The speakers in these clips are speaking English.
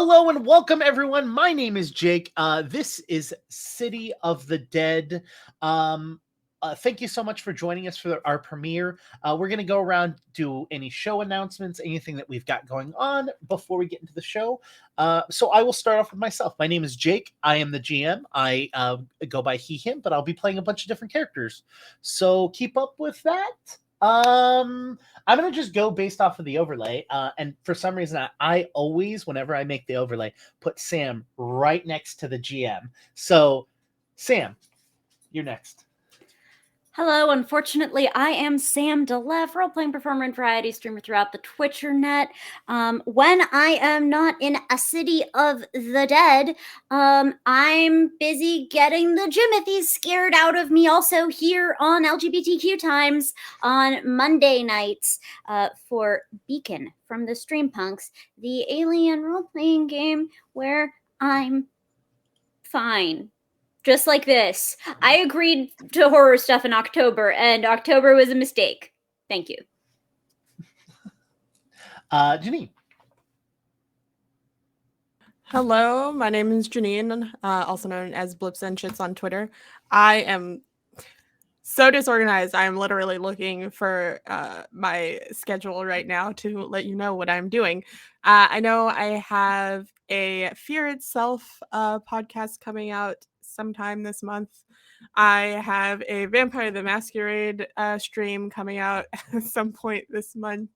Hello and welcome, everyone. My name is Jake. This is City of the Dead. Thank you so much for joining us for our premiere. We're going to go around, do any show announcements, anything that we've got going on before we get into the show. So I will start off with myself. My name is Jake. I am the GM. I go by he, him, but I'll be playing a bunch of different characters. So keep up with that. I'm gonna just go based off of the overlay. And for some reason, I always, whenever I make the overlay, put Sam right next to the GM. So, Sam, you're next. Hello, unfortunately, I am Sam DeLev, role-playing performer and variety streamer throughout the Twitchernet. When I am not in a City of the Dead, I'm busy getting the Jimothies scared out of me also here on LGBTQ Times on Monday nights for Beacon from the Streampunks, the alien role-playing game where I'm fine. Just like this. I agreed to horror stuff in October, and October was a mistake. Thank you. Janine. Hello, my name is Janine, also known as Blips and Chits on Twitter. I am so disorganized. I'm literally looking for my schedule right now to let you know what I'm doing. I know I have a Fear Itself podcast coming out sometime this month. I have a Vampire the Masquerade stream coming out at some point this month.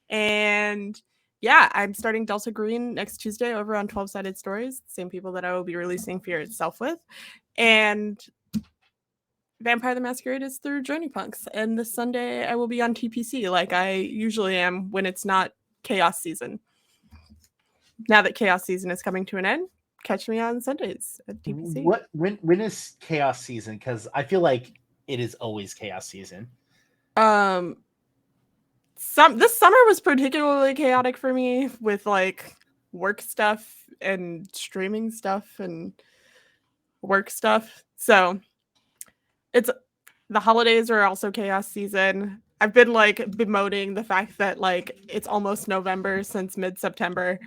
And yeah, I'm starting Delta Green next Tuesday over on 12 Sided Stories, same people that I will be releasing Fear Itself with. And Vampire the Masquerade is through Journey Punks. And this Sunday I will be on TPC like I usually am when it's not Chaos Season. Now that Chaos Season is coming to an end, catch me on Sundays at TPC. When is Chaos Season? Because I feel like it is always Chaos Season. This summer was particularly chaotic for me with like work stuff and streaming stuff and work stuff. So it's the holidays are also Chaos Season. I've been like bemoaning the fact that like it's almost November since mid-September.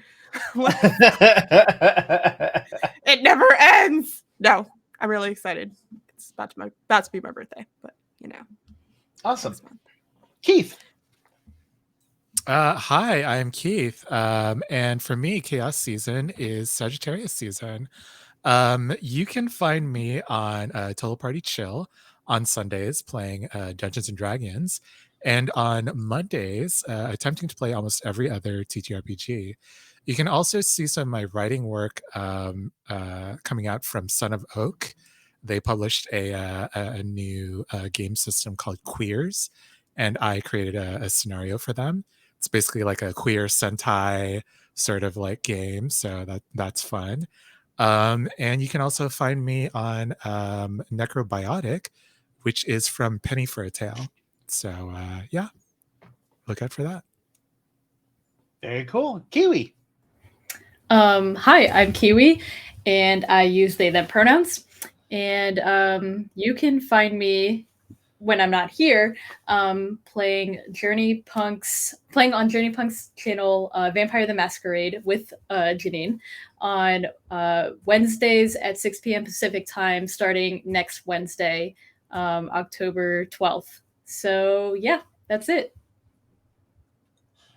It never ends. No, I'm really excited. It's about to be my birthday, but you know. Awesome. Keith. Hi, I'm Keith. And for me, Chaos Season is Sagittarius season. You can find me on Total Party Chill on Sundays playing Dungeons and Dragons, and on Mondays attempting to play almost every other TTRPG. You can also see some of my writing work coming out from Son of Oak. They published a new game system called Queers, and I created a scenario for them. It's basically like a queer Sentai sort of like game, so that's fun. And you can also find me on Necrobiotic, which is from Penny for a Tale. So yeah, look out for that. Very cool. Kiwi. Hi, I'm Kiwi, and I use they, them pronouns. And you can find me when I'm not here, playing on Journey Punk's channel, Vampire the Masquerade with Janine on Wednesdays at 6 p.m. Pacific time, starting next Wednesday, October 12th. So yeah, that's it.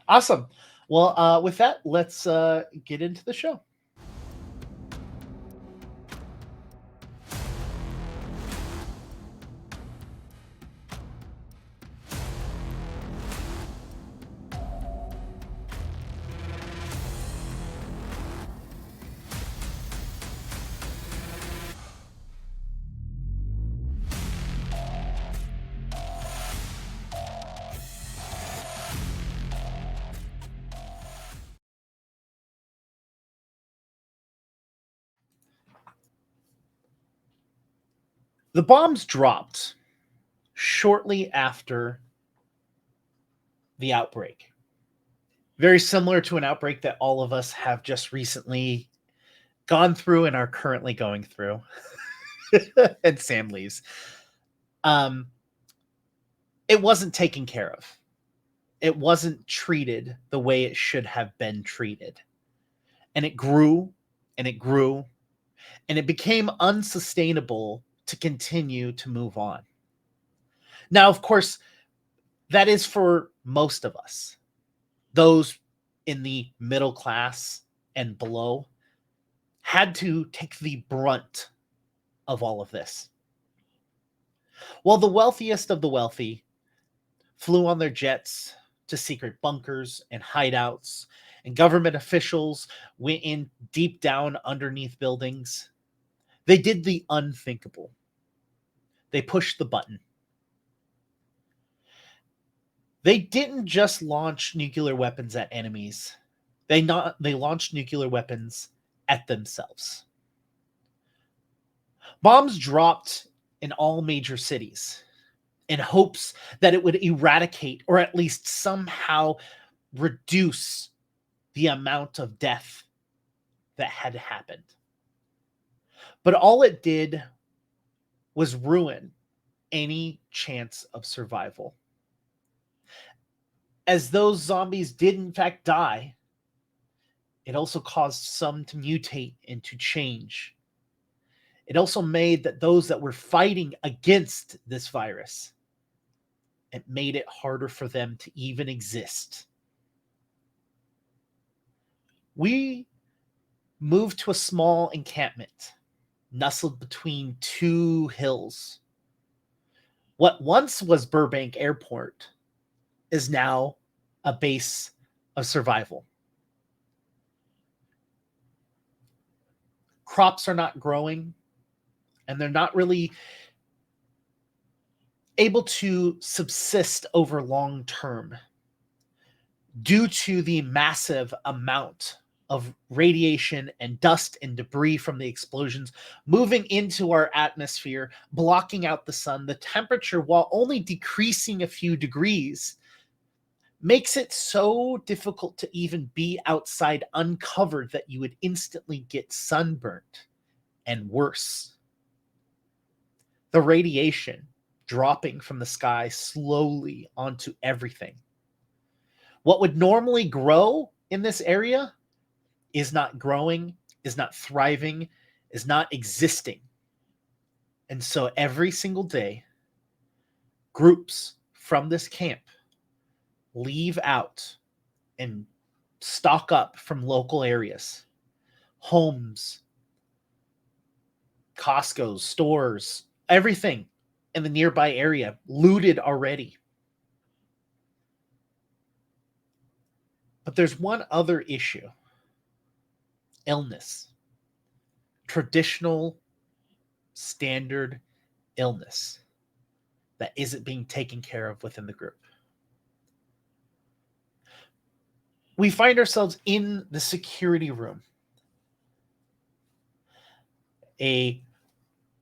Awesome. Well, with that, let's get into the show. The bombs dropped shortly after the outbreak. Very similar to an outbreak that all of us have just recently gone through and are currently going through. And Sam leaves. It wasn't taken care of. It wasn't treated the way it should have been treated. And it grew and it grew, and it became unsustainable to continue to move on. Now, of course, that is for most of us. Those in the middle class and below had to take the brunt of all of this. While the wealthiest of the wealthy flew on their jets to secret bunkers and hideouts, and government officials went in deep down underneath buildings, they did the unthinkable. They pushed the button. They didn't just launch nuclear weapons at enemies. They launched nuclear weapons at themselves. Bombs dropped in all major cities in hopes that it would eradicate or at least somehow reduce the amount of death that had happened. But all it did was ruin any chance of survival. As those zombies did in fact die, it also caused some to mutate and to change. It also made that those that were fighting against this virus, it made it harder for them to even exist. We moved to a small encampment nestled between two hills. What once was Burbank Airport is now a base of survival. Crops are not growing, and they're not really able to subsist over long term due to the massive amount of radiation and dust and debris from the explosions moving into our atmosphere, blocking out the sun. The temperature, while only decreasing a few degrees, makes it so difficult to even be outside uncovered that you would instantly get sunburnt and worse. The radiation dropping from the sky slowly onto everything. What would normally grow in this area is not growing, is not thriving, is not existing. And so every single day, groups from this camp leave out and stock up from local areas, homes, Costco's, stores, everything in the nearby area looted already. But there's one other issue: illness. Traditional, standard illness that isn't being taken care of within the group. We find ourselves in the security room. A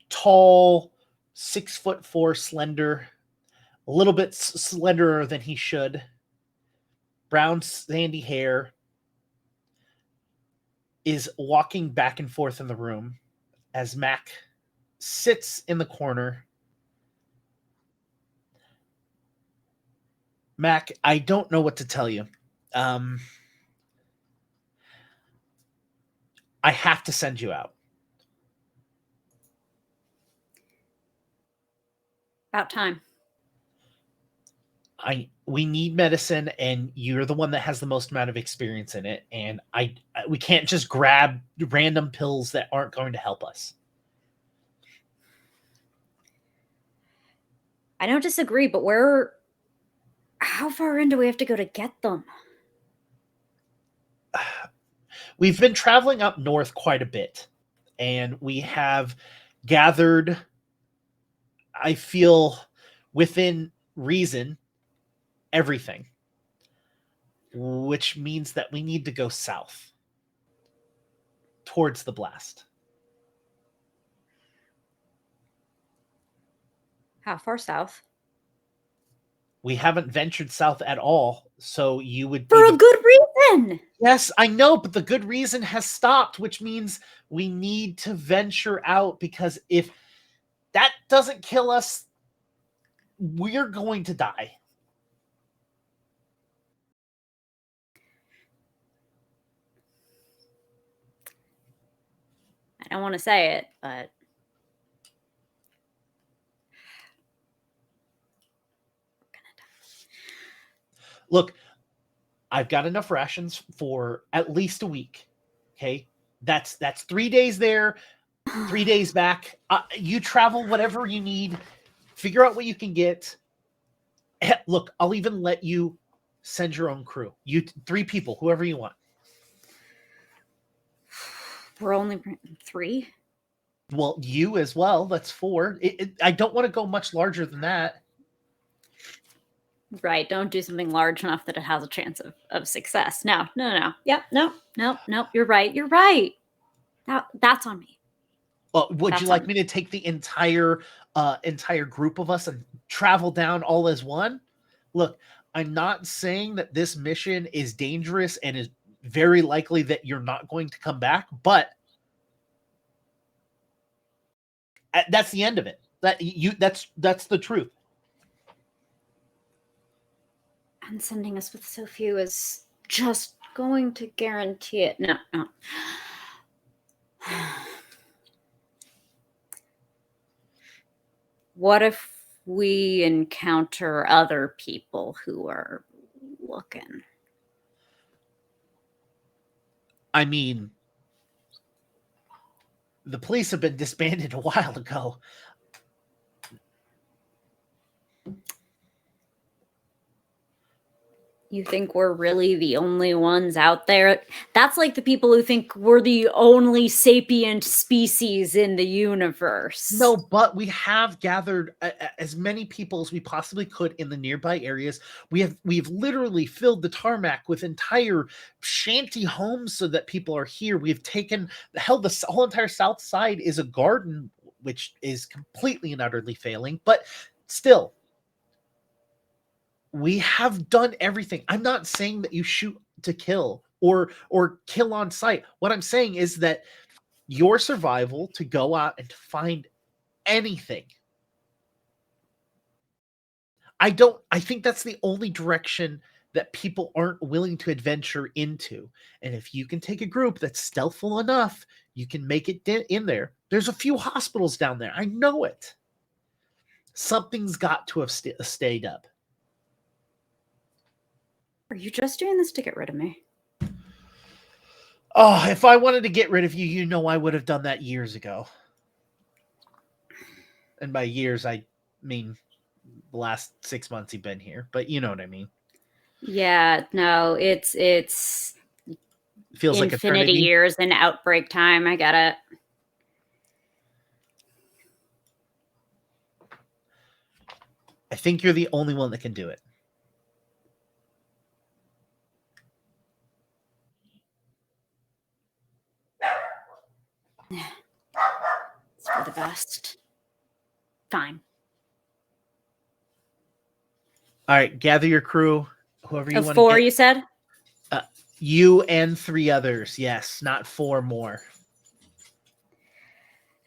tall, 6'4" slender, a little bit slenderer than he should, brown sandy hair, is walking back and forth in the room as Mac sits in the corner. Mac, I don't know what to tell you. I have to send you out. About time. We need medicine, and you're the one that has the most amount of experience in it, and we can't just grab random pills that aren't going to help us. I don't disagree, but how far in do we have to go to get them? We've been traveling up north quite a bit, and we have gathered, I feel, within reason, everything, which means that we need to go south towards the blast. How far south? We haven't ventured south at all, so you would For a good reason. Yes, I know, but the good reason has stopped, which means we need to venture out, because if that doesn't kill us, we're going to die. don't want to say it, but Look, I've got enough rations for at least a week. Okay, that's 3 days there, 3 days back. You travel whatever you need. Figure out what you can get. Look, I'll even let you send your own crew. You 3 people, whoever you want. we're only 3. Well, you as well. That's 4. I don't want to go much larger than that. Right. Don't do something large enough that it has a chance of success. No. Yep. No. You're right. That's on me. Well, would That's you like on me to take the entire group of us and travel down all as one? Look, I'm not saying that this mission is dangerous and is very likely that you're not going to come back, but that's the end of it. That's the truth. And sending us with so few is just going to guarantee it. No. What if we encounter other people who are looking? I mean, the police have been disbanded a while ago. You think we're really the only ones out there? That's like the people who think we're the only sapient species in the universe. No, but we have gathered as many people as we possibly could in the nearby areas. We've literally filled the tarmac with entire shanty homes so that people are here. We've taken the whole entire south side is a garden, which is completely and utterly failing, but still. We have done everything. I'm not saying that you shoot to kill or kill on sight. What I'm saying is that your survival to go out and find anything. I think that's the only direction that people aren't willing to adventure into. And if you can take a group that's stealthful enough, you can make it in there. There's a few hospitals down there. I know it. Something's got to have stayed up. Are you just doing this to get rid of me? Oh, if I wanted to get rid of you, you know I would have done that years ago. And by years, I mean the last 6 months you've been here. But you know what I mean. Yeah, no, it's feels like infinity eternity. years in outbreak time. I get it. I think you're the only one that can do it. It's for the best. Fine. All right, gather your crew, whoever you Of want 4, to get. you said? You and 3 others. Yes, not 4 more.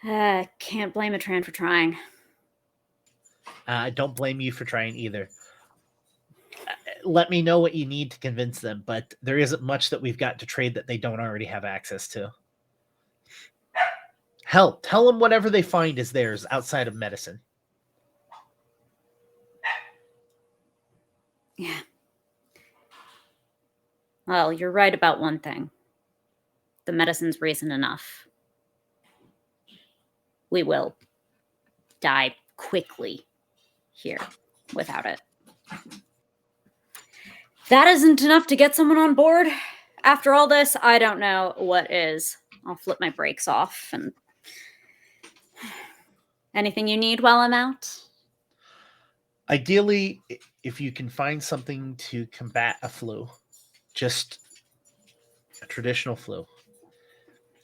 Can't blame a Tran for trying. I don't blame you for trying either. Let me know what you need to convince them, but there isn't much that we've got to trade that they don't already have access to. Hell, tell them whatever they find is theirs outside of medicine. Yeah. Well, you're right about one thing. The medicine's reason enough. We will die quickly here without it. That isn't enough to get someone on board. After all this, I don't know what is. I'll flip my brakes off. And anything you need while I'm out? Ideally, if you can find something to combat a flu, just a traditional flu.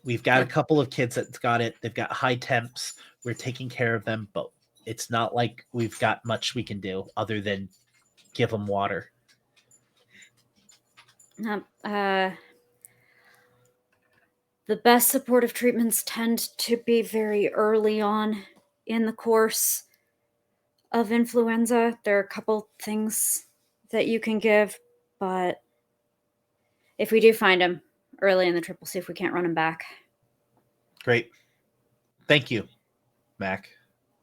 We've got a couple of kids that's got it. They've got high temps. We're taking care of them, but it's not like we've got much we can do other than give them water. The best supportive treatments tend to be very early on in the course of influenza. There are a couple things that you can give, but if we do find him early in the trip, we'll see if we can't run him back. Great. Thank you, Mac.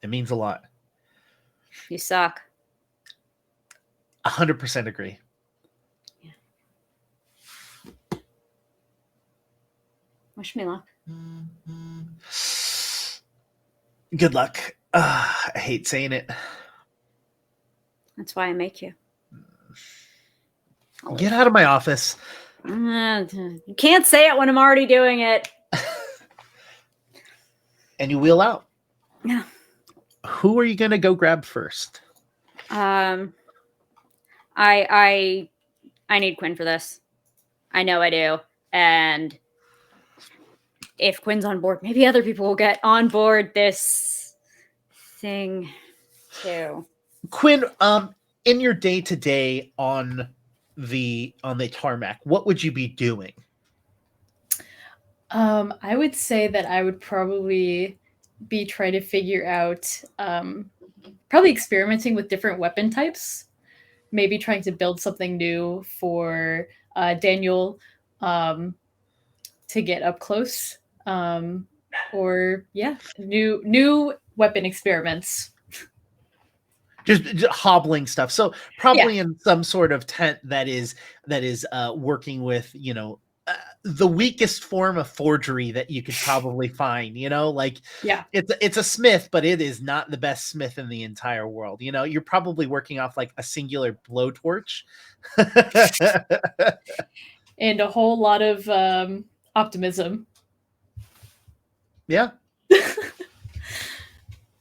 It means a lot. You suck. 100% agree. Wish me luck. Good luck. I hate saying it. That's why I make you. Get out of my office. You can't say it when I'm already doing it. And you wheel out. Yeah. Who are you gonna go grab first? I need Quinn for this. I know I do. And if Quinn's on board, maybe other people will get on board this thing too. Quinn, in your day to day on the tarmac, what would you be doing? I would say that I would probably be trying to figure out, probably experimenting with different weapon types. Maybe trying to build something new for Daniel to get up close. Or yeah, new weapon experiments. Just hobbling stuff. So probably in some sort of tent that is working with, the weakest form of forgery that you could probably find, like it's a smith, but it is not the best smith in the entire world. You're probably working off like a singular blowtorch. And a whole lot of optimism. Yeah.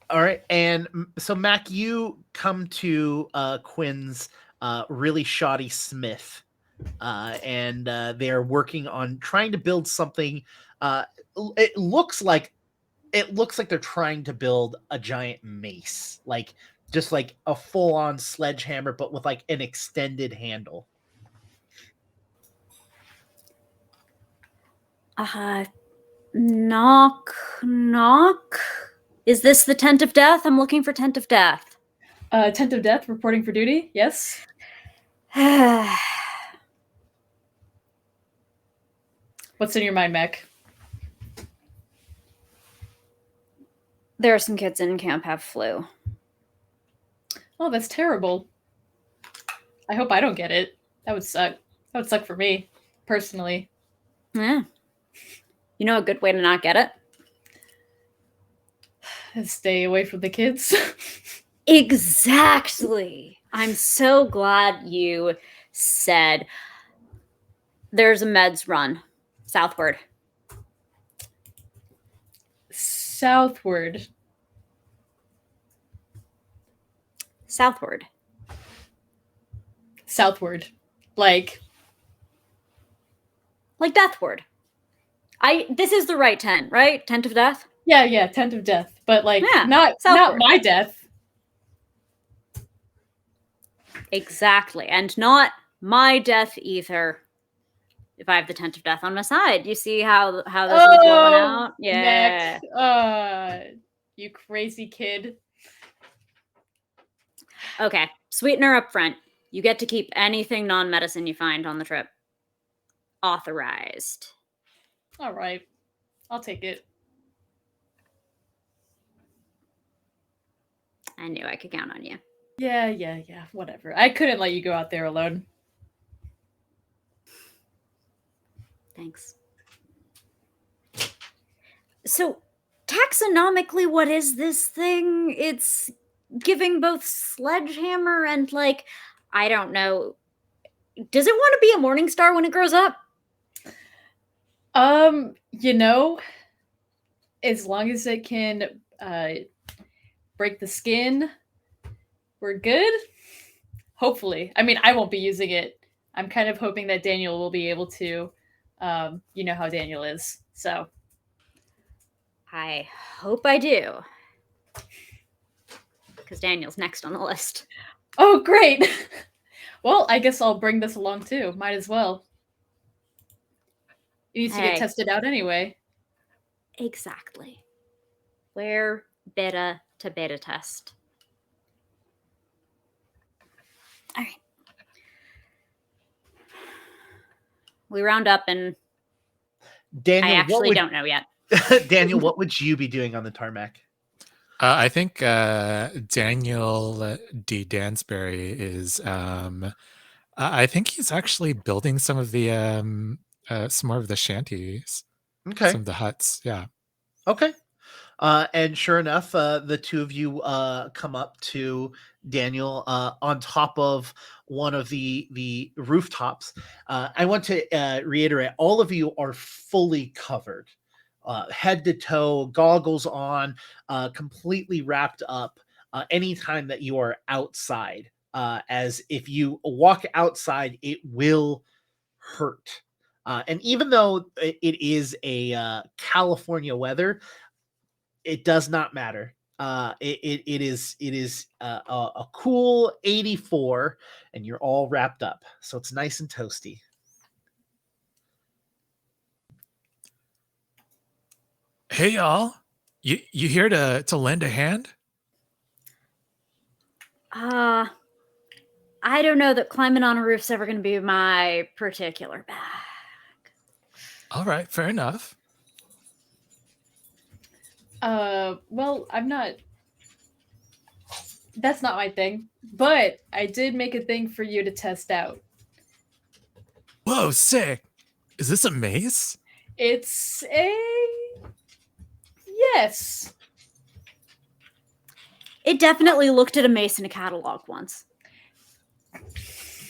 All right. And so Mac, you come to Quinn's really shoddy smith. And they're working on trying to build something. It looks like they're trying to build a giant mace, like just like a full-on sledgehammer, but with like an extended handle. Knock, knock. Is this the Tent of Death? I'm looking for Tent of Death. Tent of Death, reporting for duty. Yes. What's in your mind, Mac? There are some kids in camp have flu. Oh, that's terrible. I hope I don't get it. That would suck. That would suck for me, personally. Yeah. You know a good way to not get it? Stay away from the kids. Exactly. I'm so glad you said there's a meds run southward. Southward. Southward. Southward. Like deathward. This is the right tent, right? Tent of Death? Yeah, Tent of Death. But like not southward. my death. Exactly. And not my death either. If I have the Tent of Death on my side. You see how this is going out? Yeah. Mac, you crazy kid. Okay. Sweetener up front. You get to keep anything non-medicine you find on the trip. Authorized. All right. I'll take it. I knew I could count on you. Yeah. Whatever. I couldn't let you go out there alone. Thanks. So, taxonomically, what is this thing? It's giving both sledgehammer and, like, I don't know. Does it want to be a morning star when it grows up? As long as it can break the skin, we're good. Hopefully. I mean, I won't be using it. I'm kind of hoping that Daniel will be able to. You know how Daniel is. So I hope I do. Because Daniel's next on the list. Oh, great. Well, I guess I'll bring this along too. Might as well. It needs to get tested out anyway. Exactly. We're beta to beta test. All right. We round up and Daniel, I actually don't know yet. Daniel, what would you be doing on the tarmac? I think Daniel D. Dansbury is. I think he's actually building some of the some more of the shanties, Okay. some of the huts. Yeah. Okay. And sure enough, the two of you come up to Daniel on top of one of the rooftops. I want to reiterate: all of you are fully covered, head to toe, goggles on, completely wrapped up. Anytime that you are outside, as if you walk outside, it will hurt. And even though it is a California weather, it does not matter. It is a cool 84, and you're all wrapped up, so it's nice and toasty. Hey y'all, you here to lend a hand? I don't know that climbing on a roof's ever going to be my particular bag. All right, fair enough. Well, I'm not. That's not my thing. But I did make a thing for you to test out. Whoa, sick! Is this a mace? It's a. Yes. It definitely looked at a mace in a catalog once.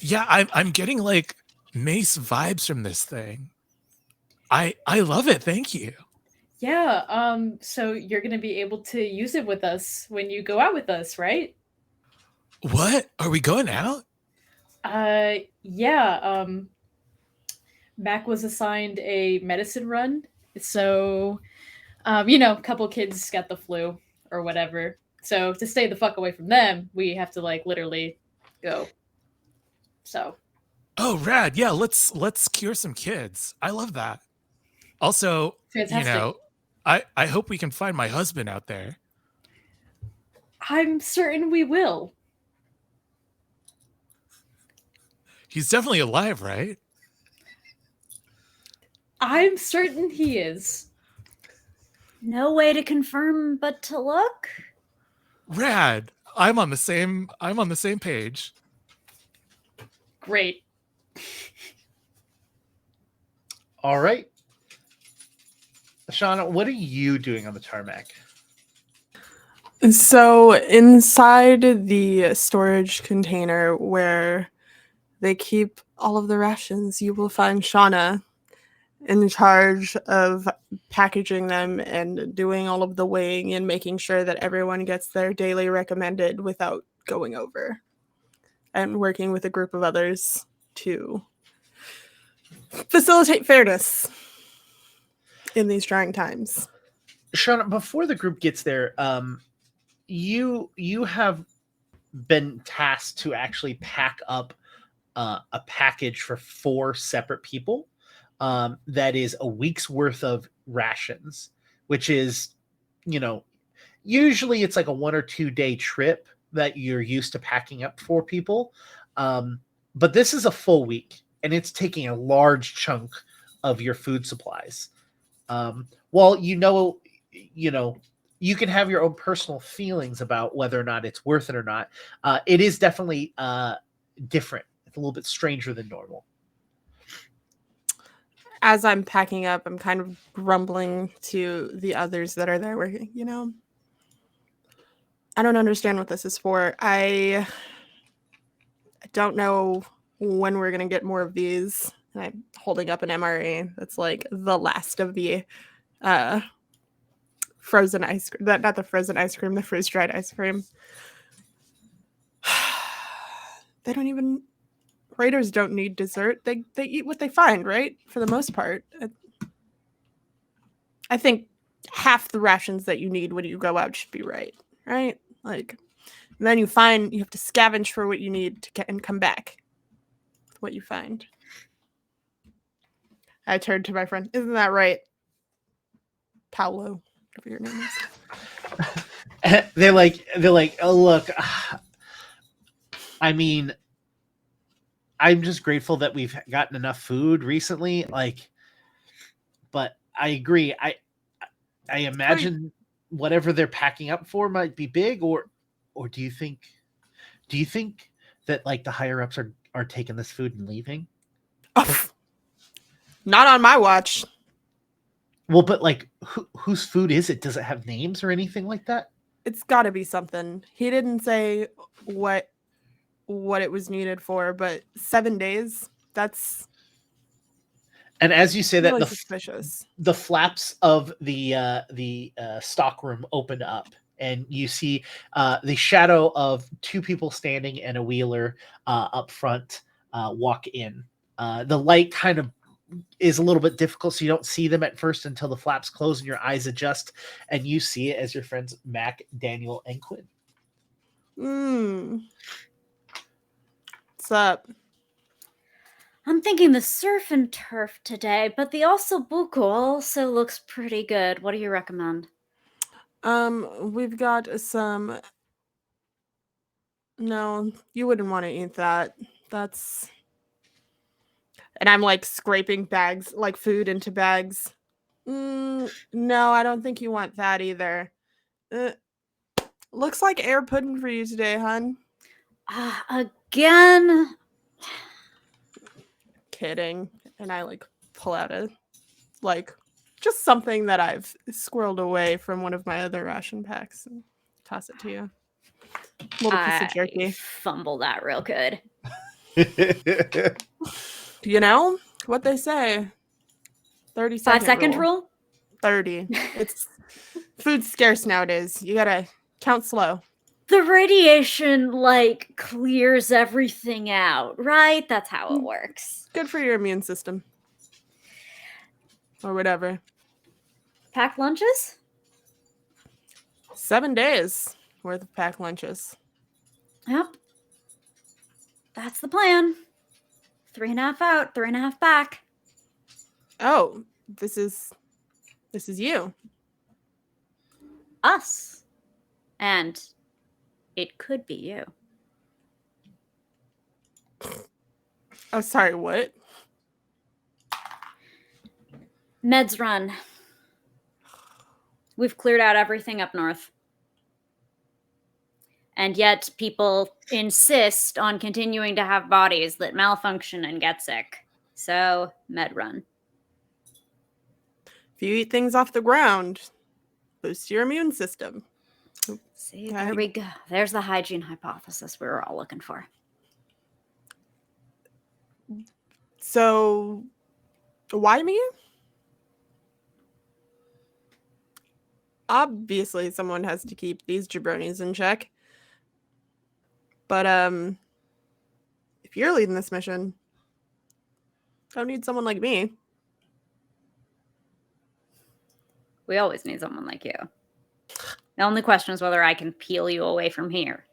Yeah, I'm getting like mace vibes from this thing. I love it. Thank you. Yeah, so you're gonna be able to use it with us when you go out with us, right? What? Are we going out? Yeah, Mac was assigned a medicine run, so, a couple kids got the flu or whatever. So to stay the fuck away from them, we have to, like, literally go. So. Oh, rad. Yeah, let's cure some kids. I love that. Also, Fantastic. I hope we can find my husband out there. I'm certain we will. He's definitely alive, right? I'm certain he is. No way to confirm but to look. Rad. I'm on the same page. Great. All right. Shauna, what are you doing on the tarmac? So inside the storage container where they keep all of the rations, you will find Shauna in charge of packaging them and doing all of the weighing and making sure that everyone gets their daily recommended without going over, and working with a group of others to facilitate fairness in these trying times. Shauna, before the group gets there, you have been tasked to actually pack up a package for 4 separate people. That is a week's worth of rations, which is, usually it's like a 1 or 2 day trip that you're used to packing up for people. But this is a full week, and it's taking a large chunk of your food supplies. Well, you can have your own personal feelings about whether or not it's worth it or not. It is definitely different. It's a little bit stranger than normal. As I'm packing up, I'm kind of grumbling to the others that are there working, I don't understand what this is for. I don't know when we're going to get more of these. And I'm holding up an MRE that's like the last of the frozen ice cream. Not the frozen ice cream, the freeze-dried ice cream. They don't even... Raiders don't need dessert. They eat what they find, right? For the most part. I think half the rations that you need when you go out should be right? Like, and then you have to scavenge for what you need to get and come back with what you find. I turned to my friend. Isn't that right? Paolo, whatever your name is. They're like, oh, look, I mean, I'm just grateful that we've gotten enough food recently. But I agree. I imagine whatever they're packing up for might be big, or do you think that like the higher ups are taking this food and leaving? Not on my watch. Well, but like whose food is it? Does it have names or anything like that? It's got to be something. He didn't say what it was needed for, but 7 days. That's And as you say that, really suspicious. The flaps of the stock room open up, and you see the shadow of two people standing and a wheeler up front walk in. The light kind of is a little bit difficult, so you don't see them at first until the flaps close and your eyes adjust, and you see it as your friends Mac, Daniel, and Quinn. What's up? I'm thinking the surf and turf today, but the ossobuco also looks pretty good. What do you recommend? We've got some. No, you wouldn't want to eat that. That's. And I'm like scraping bags, like food into bags. No, I don't think you want that either. Looks like air pudding for you today, hun. Again? Kidding. And I like pull out just something that I've squirreled away from one of my other ration packs and toss it to you. Little piece of jerky. Fumble that real good. You know what they say? 30-second 5-second rule? 30. It's food's scarce nowadays. You gotta count slow. The radiation clears everything out, right? That's how it works. Good for your immune system. Or whatever. Packed lunches? 7 days worth of packed lunches. Yep. That's the plan. 3.5 out, 3.5 back. Oh, this is you. Us. And it could be you. Oh, sorry, what? Meds run. We've cleared out everything up north. And yet people insist on continuing to have bodies that malfunction and get sick. So, med run. If you eat things off the ground, boost your immune system. See, there we go. There's the hygiene hypothesis we were all looking for. So, why me? Obviously, someone has to keep these jabronis in check. But if you're leading this mission, don't need someone like me. We always need someone like you. The only question is whether I can peel you away from here.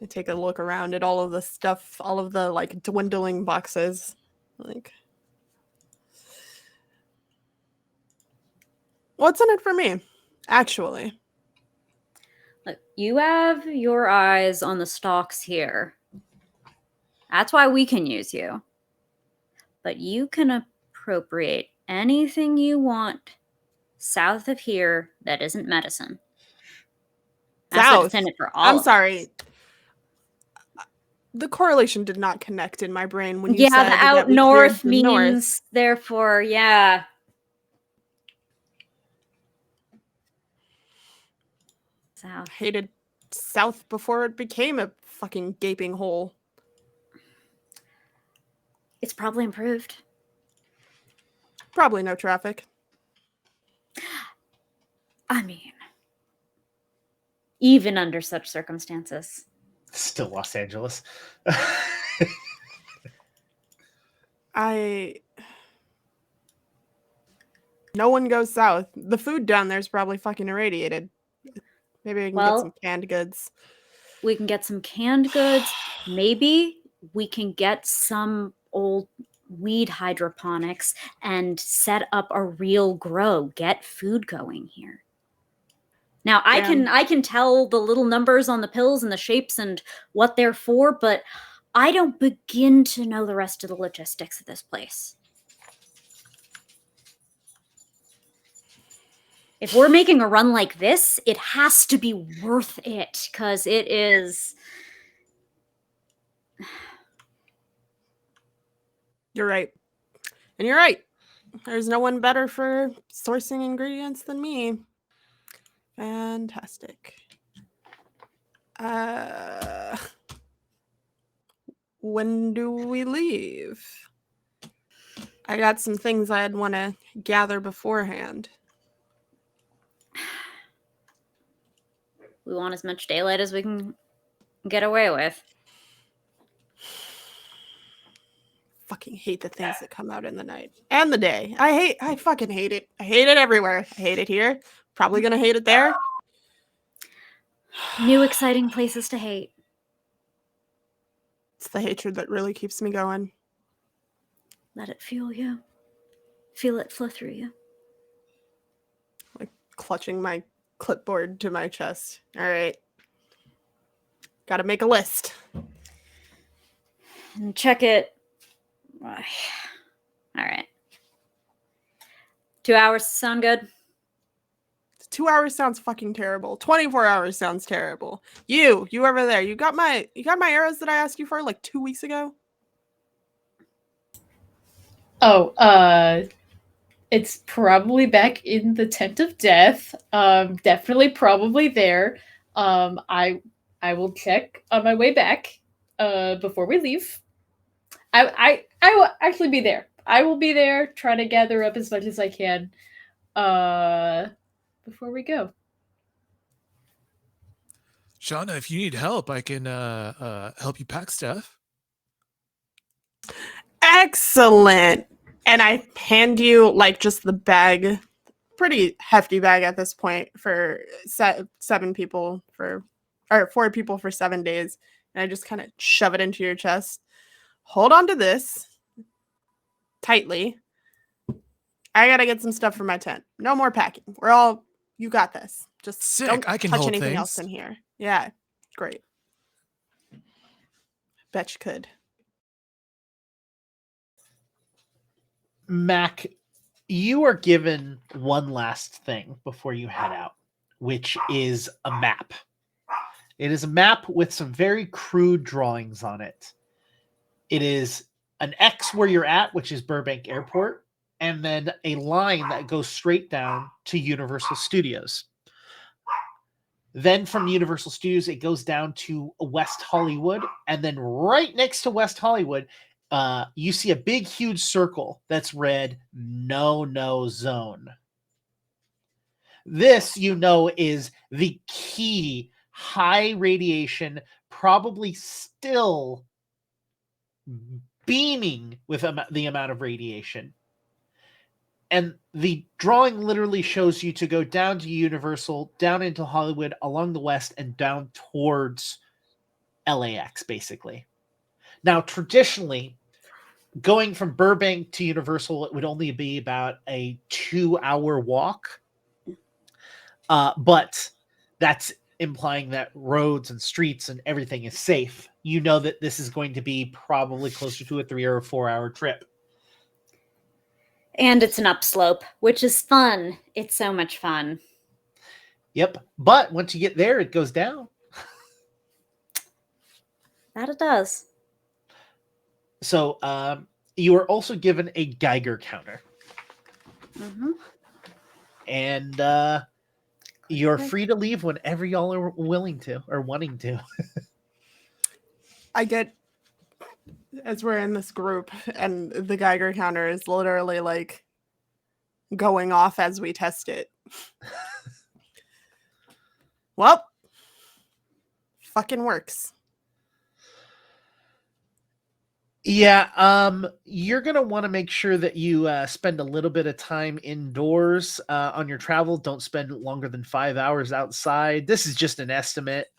I take a look around at all of the stuff, all of the dwindling boxes. What's in it for me, actually? Look, you have your eyes on the stocks here. That's why we can use you. But you can appropriate anything you want south of here that isn't medicine. South? For all I'm sorry. The correlation did not connect in my brain when you said the out north means north. Therefore, yeah. South. Hated South before it became a fucking gaping hole. It's probably improved. Probably no traffic. I mean, even under such circumstances. Still Los Angeles. No one goes south. The food down there is probably fucking irradiated. Maybe I can get some canned goods. We can get some canned goods. Maybe we can get some old weed hydroponics and set up a real grow. Get food going here. Now, I can tell the little numbers on the pills and the shapes and what they're for, but I don't begin to know the rest of the logistics of this place. if we're making a run like this, it has to be worth it, because it is. You're right. And you're right. There's no one better for sourcing ingredients than me. Fantastic. When do we leave? I got some things I'd want to gather beforehand. We want as much daylight as we can get away with. Fucking hate the things that come out in the night and the day. I fucking hate it. I hate it everywhere. I hate it here. Probably gonna hate it there. New exciting places to hate. It's the hatred that really keeps me going. Let it fuel you. Feel it flow through you. Like clutching my clipboard to my chest. All right. Gotta make a list. And check it. All right. 2 hours sound good? 2 hours sounds fucking terrible. 24 hours sounds terrible. You over there. You got my arrows that I asked you for like 2 weeks ago? Oh, it's probably back in the tent of death. Definitely probably there. I will check on my way back before we leave. I will actually be there. I will be there trying to gather up as much as I can before we go. Shauna, if you need help, I can help you pack stuff. Excellent. And I hand you like just the bag, pretty hefty bag at this point for 4 people for 7 days. And I just kind of shove it into your chest. Hold on to this tightly. I gotta get some stuff for my tent. No more packing. You got this. Just Sick. don't I can touch hold anything things. else in here. Yeah, great. Bet you could. Mac, you are given one last thing before you head out, which is a map. It is a map with some very crude drawings on it. It is an X where you're at, which is Burbank Airport, and then a line that goes straight down to Universal Studios. Then from Universal Studios, it goes down to West Hollywood, and then right next to West Hollywood, you see a big, huge circle that's read "No Zone." This, is the key high radiation, probably still beaming with the amount of radiation. And the drawing literally shows you to go down to Universal, down into Hollywood, along the west, and down towards LAX, basically. Now, traditionally, going from Burbank to Universal, it would only be about a 2-hour walk. But that's implying that roads and streets and everything is safe. You know that this is going to be probably closer to a 3 or 4 hour trip. And it's an upslope, which is fun. It's so much fun. Yep. But once you get there, it goes down. That it does. So you are also given a Geiger counter. Mm-hmm. And you're free to leave whenever y'all are willing to or wanting to. I get, as we're in this group and the Geiger counter is literally like going off as we test it. Well, fucking works. Yeah, you're going to want to make sure that you spend a little bit of time indoors on your travel. Don't spend longer than 5 hours outside. This is just an estimate.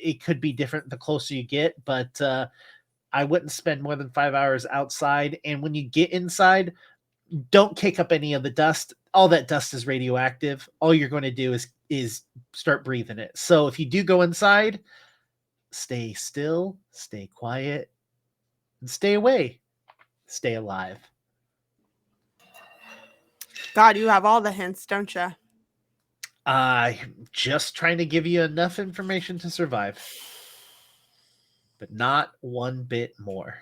It could be different the closer you get, but I wouldn't spend more than 5 hours outside. And when you get inside, don't kick up any of the dust. All that dust is radioactive. All you're going to do is start breathing it. So if you do go inside, stay still, stay quiet, and stay away. Stay alive. God, you have all the hints, don't you? I'm just trying to give you enough information to survive, but not one bit more.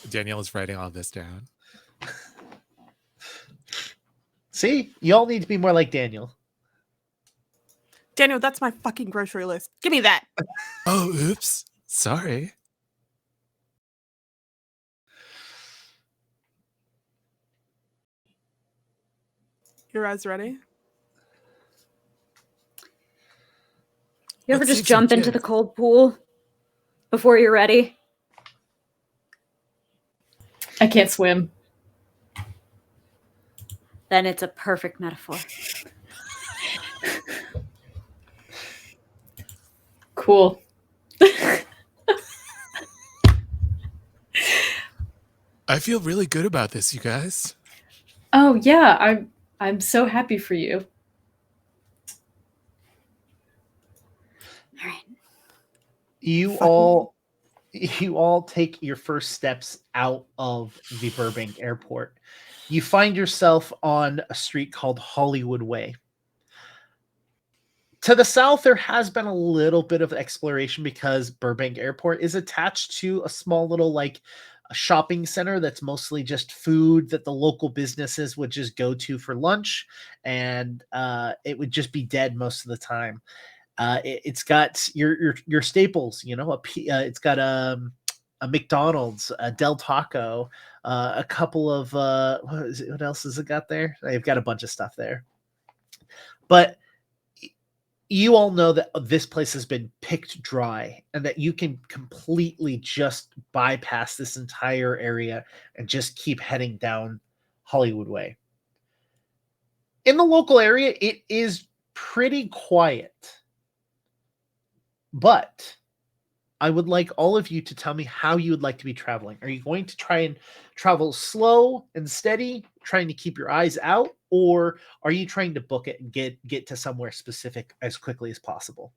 Danielle is writing all this down. See, y'all need to be more like Daniel. Daniel, that's my fucking grocery list. Give me that. Oh, oops. Sorry. Your eyes ready? You ever Let's just save some jump into the kids. cold pool before you're ready? I can't swim. Then it's a perfect metaphor. Cool. I feel really good about this, you guys. Oh yeah, I'm so happy for you. All right. You all take your first steps out of the Burbank airport. You find yourself on a street called Hollywood Way. To the south, there has been a little bit of exploration because Burbank Airport is attached to a small little a shopping center that's mostly just food that the local businesses would just go to for lunch, and it would just be dead most of the time. It's got your staples, it's got a McDonald's, a Del Taco, a couple of what else has it got there? They've got a bunch of stuff there, but you all know that this place has been picked dry and that you can completely just bypass this entire area and just keep heading down Hollywood Way. In the local area, it is pretty quiet. But I would like all of you to tell me how you would like to be traveling. Are you going to try and travel slow and steady, trying to keep your eyes out, or are you trying to book it and get to somewhere specific as quickly as possible?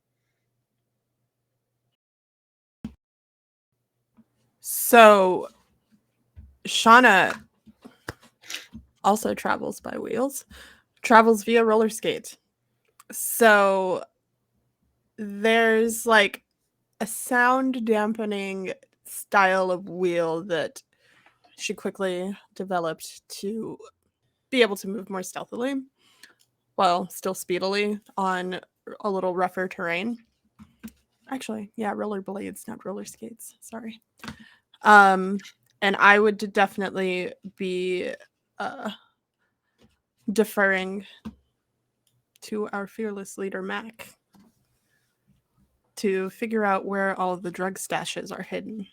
So, Shauna also travels by wheels, travels via roller skate. So, there's like a sound dampening style of wheel that she quickly developed to be able to move more stealthily while still speedily on a little rougher terrain. Actually, yeah, rollerblades, not roller skates. Sorry. And I would definitely be deferring to our fearless leader, Mac, to figure out where all of the drug stashes are hidden.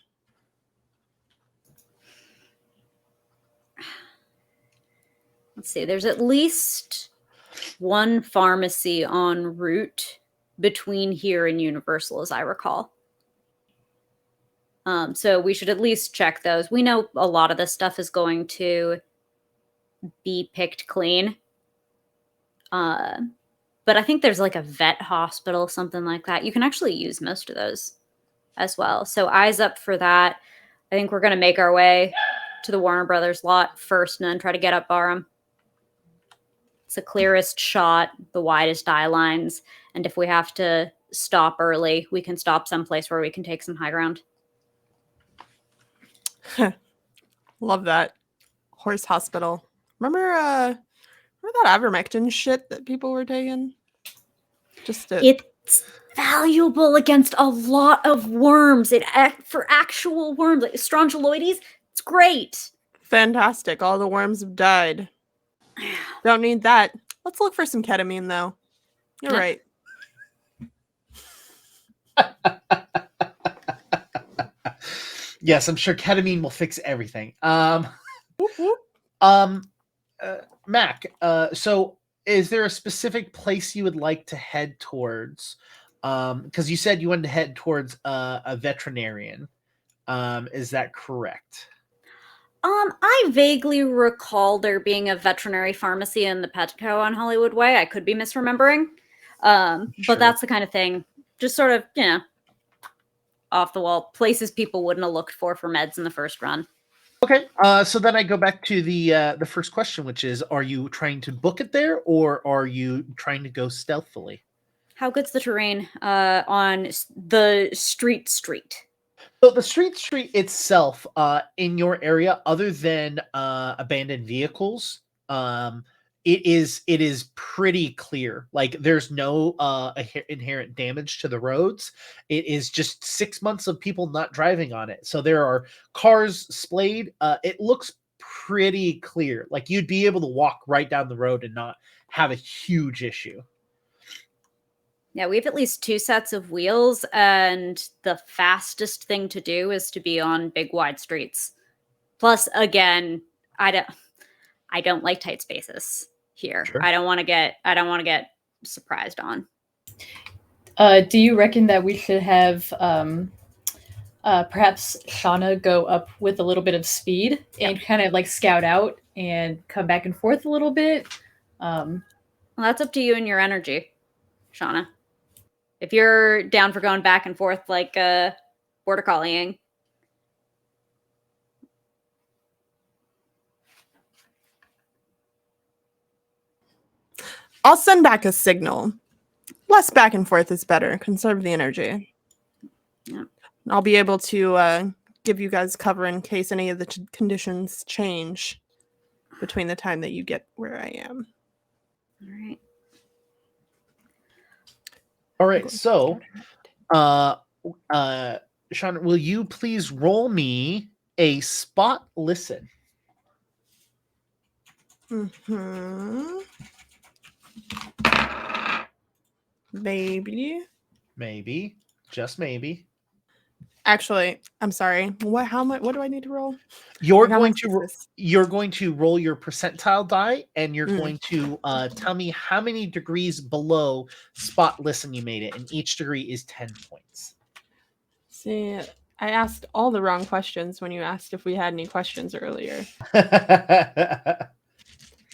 Let's see. There's at least one pharmacy en route between here and Universal, as I recall. So we should at least check those. We know a lot of this stuff is going to be picked clean. But I think there's like a vet hospital, something like that. You can actually use most of those as well. So eyes up for that. I think we're going to make our way to the Warner Brothers lot first and then try to get up Barham. It's the clearest shot, the widest eye lines. And if we have to stop early, we can stop someplace where we can take some high ground. Love that. Horse hospital. Remember that ivermectin shit that people were taking? It's valuable against a lot of worms. For actual worms, like strongyloides, it's great. Fantastic. All the worms have died. Don't need that. Let's look for some ketamine, though. You're right. Yes, I'm sure ketamine will fix everything. Mac, so is there a specific place you would like to head towards? Because you said you wanted to head towards a veterinarian. Is that correct? I vaguely recall there being a veterinary pharmacy in the Petco on Hollywood Way. I could be misremembering. Sure. But that's the kind of thing, just sort of, off the wall places people wouldn't have looked for meds in the first run. Okay. So then I go back to the first question, which is: are you trying to book it there, or are you trying to go stealthily? How good's the terrain on the street? So the street itself, in your area, other than abandoned vehicles, it is pretty clear. Like there's no inherent damage to the roads. It is just 6 months of people not driving on it. So there are cars splayed. It looks pretty clear. Like you'd be able to walk right down the road and not have a huge issue. Yeah, we have at least 2 sets of wheels, and the fastest thing to do is to be on big wide streets. Plus, again, I don't like tight spaces here. Sure. I don't want to get surprised on. Do you reckon that we should have perhaps Shauna go up with a little bit of speed and kind of like scout out and come back and forth a little bit? Well, that's up to you and your energy, Shauna. If you're down for going back and forth like border collieing. I'll send back a signal. Less back and forth is better. Conserve the energy. Yeah. I'll be able to give you guys cover in case any of the conditions change between the time that you get where I am. All right. All right. So, Sean, will you please roll me a spot listen? Mm-hmm. Maybe. Just maybe. Actually, I'm sorry. What do I need to roll? You're Like, how going much to is this? you're going to roll your percentile die, and you're Mm. going to tell me how many degrees below spot listen you made it, and each degree is 10 points. See, I asked all the wrong questions when you asked if we had any questions earlier.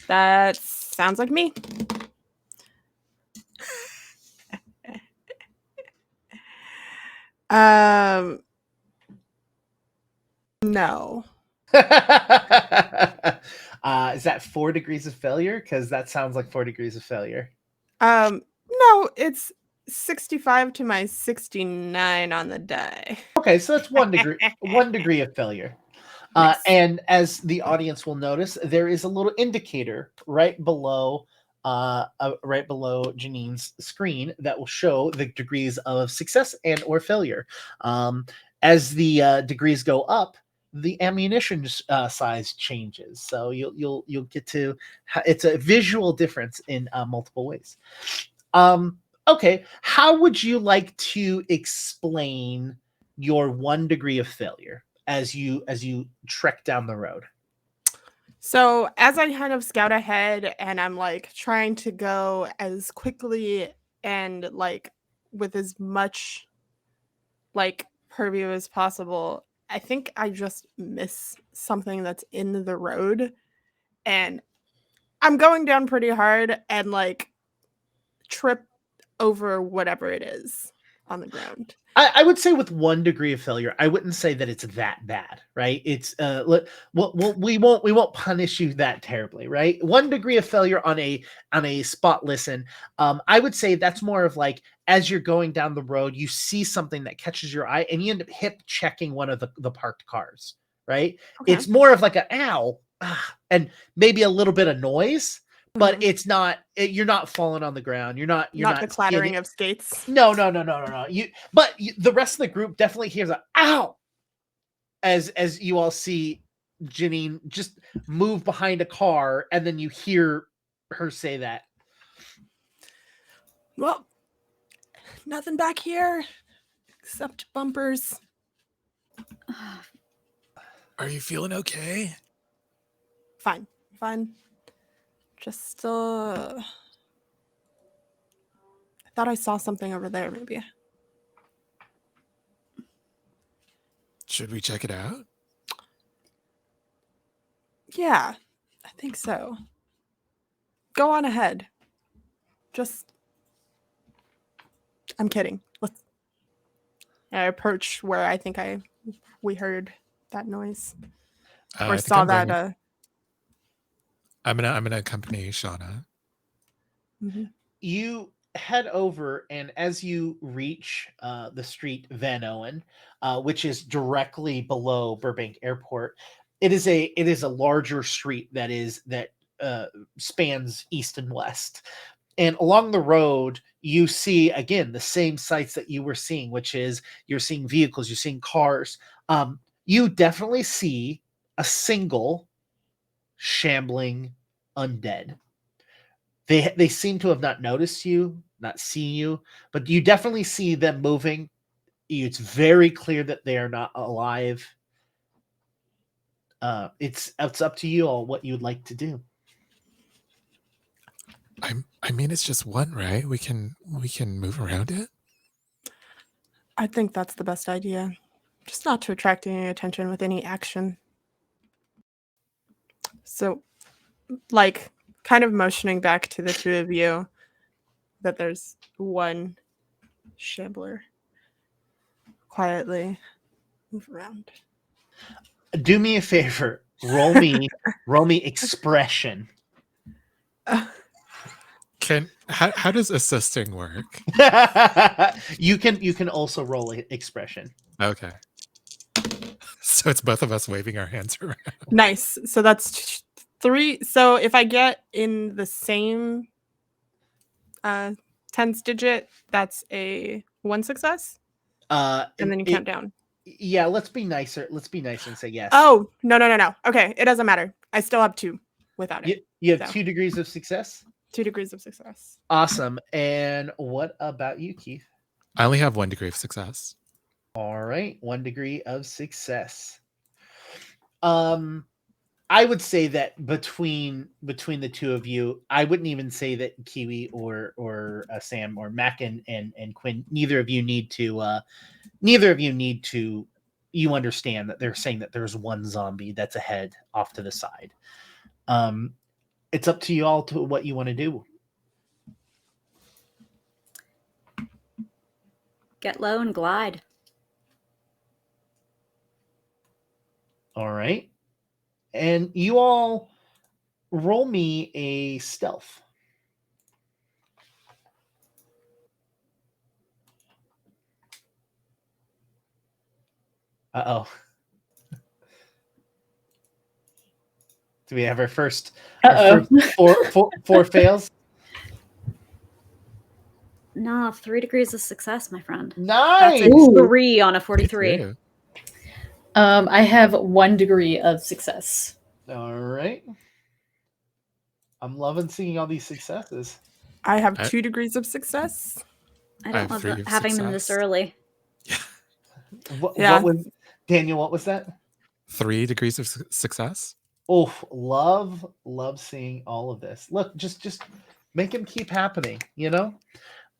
That sounds like me. No. Is that 4 degrees of failure? Because that sounds like 4 degrees of failure. No, it's 65 to my 69 on the die. Okay, so that's 1 degree of failure. Nice. And as the audience will notice, there is a little indicator right below Janine's screen that will show the degrees of success and or failure. As the degrees go up, the ammunition size changes, so you'll get to. It's a visual difference in multiple ways. Okay, how would you like to explain your 1 degree of failure as you trek down the road? So as I kind of scout ahead and I'm like trying to go as quickly and like with as much like purview as possible, I think I just miss something that's in the road and I'm going down pretty hard and like trip over whatever it is on the ground. I would say with 1 degree of failure, I wouldn't say that it's that bad, right? It's we won't punish you that terribly, right? 1 degree of failure on a spot listen. I would say that's more of like as you're going down the road, you see something that catches your eye, and you end up hip checking one of the parked cars, right? Okay. It's more of like a ow, and maybe a little bit of noise. But it's not. You're not falling on the ground. You're not the clattering of skates. No. The rest of the group definitely hears a ow as you all see Janine just move behind a car, and then you hear her say that. Well, nothing back here except bumpers. Are you feeling okay? Fine. Just I thought I saw something over there, maybe. Should we check it out? Yeah, I think so. Go on ahead. I'm kidding. I approach where I think we heard that noise. I or think saw I'm that. going- I'm gonna accompany Shauna. Mhm. You head over, and as you reach the street Van Owen, which is directly below Burbank Airport, it is a larger street that spans east and west. And along the road, you see again the same sights that you were seeing, which is you're seeing vehicles, you're seeing cars. You definitely see a single shambling undead. They seem to have not noticed you, not seen you, but you definitely see them moving. It's very clear that they are not alive. It's up to you all what you'd like to do. I mean, it's just one, right? We can move around it. I think that's the best idea. Just not to attract any attention with any action. So, like, kind of motioning back to the two of you that there's one shambler. Quietly move around. Do me a favor. Roll me expression. How does assisting work? You can also roll expression. Okay. So it's both of us waving our hands around. Nice. So that's 3. So if I get in the same tens digit, that's a 1 success. And then you count down. Yeah, let's be nicer. Let's be nicer and say yes. Oh, no. Okay, it doesn't matter. I still have 2 without it. You have 2 degrees of success? 2 degrees of success. Awesome. And what about you, Keith? I only have 1 degree of success. All right, 1 degree of success. I would say that between the two of you, I wouldn't even say that Kiwi or Sam or Mac and Quinn, neither of you need to. You understand that they're saying that there's one zombie that's ahead off to the side. It's up to you all to what you want to do. Get low and glide. All right. And you all roll me a stealth. Uh-oh. Do we have our first four fails? No, 3 degrees of success, my friend. Nice. That's a 3 on a 43. Too. I have 1 degree of success. All right. I'm loving seeing all these successes. I have 2 degrees of success. I I don't have love 3 of having them this success. early. Yeah. What was Daniel? What was that? 3 degrees of success. Oh, love seeing all of this. Look, just make them keep happening, you know?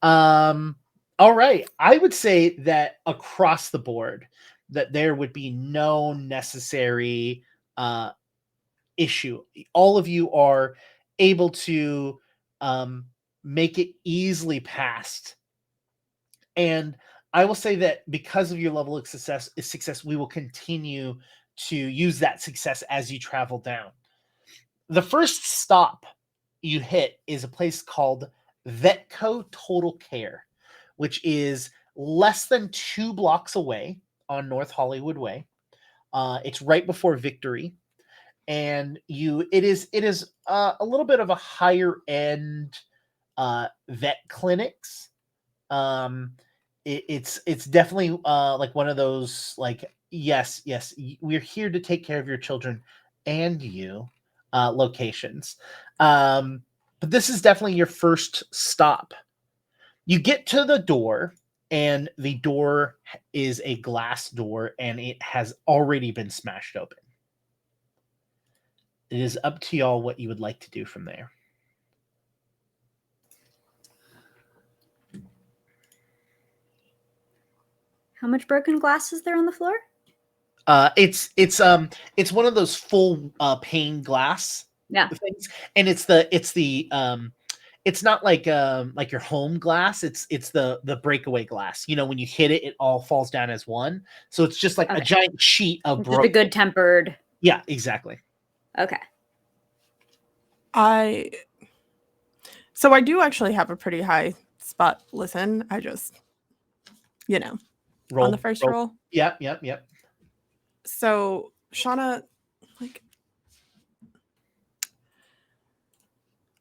All right. I would say that across the board that there would be no necessary issue. All of you are able to make it easily past. And I will say that because of your level of success, we will continue to use that success as you travel down. The first stop you hit is a place called Vetco Total Care, which is less than 2 blocks away on North Hollywood Way. It's right before Victory, and it is a little bit of a higher end vet clinics. It's definitely like one of those like yes, we're here to take care of your children and you locations. But this is definitely your first stop. You get to the door, and the door is a glass door, and it has already been smashed open. It is up to y'all what you would like to do from there. How much broken glass is there on the floor? It's one of those full pane glass things, and it's not like your home glass. It's the breakaway glass. You know, when you hit it, it all falls down as one. So it's just like a giant sheet of the good tempered. Yeah, exactly. Okay. So I do actually have a pretty high spot listen. I just, on the first roll. Yep. So Shauna, like,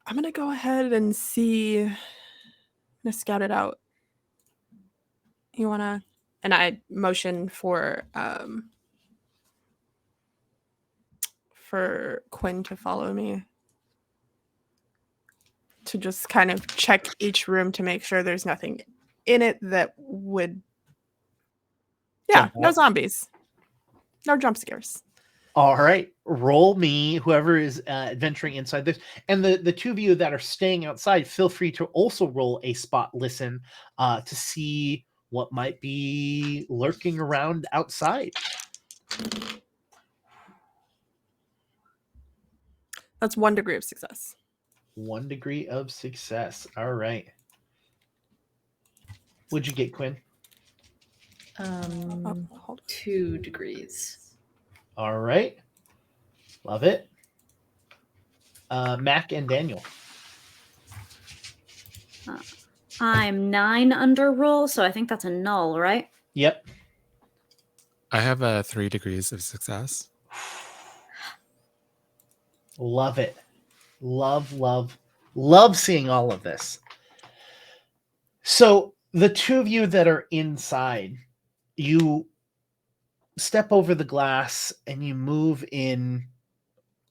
I'm gonna go ahead and see. I'm gonna scout it out. You wanna? And I motion for Quinn to follow me, to just kind of check each room to make sure there's nothing in it that would. Yeah, no zombies, no jump scares. All right, roll me, whoever is adventuring inside this. And the two of you that are staying outside, feel free to also roll a spot listen to see what might be lurking around outside. That's 1 degree of success. 1 degree of success. All right. What'd you get, Quinn? 2 degrees. All right. Love it. Mac and Daniel. I'm 9 under roll, so I think that's a null, right? Yep. I have 3 degrees of success. Love it. Love seeing all of this. So the two of you that are inside, you step over the glass and you move in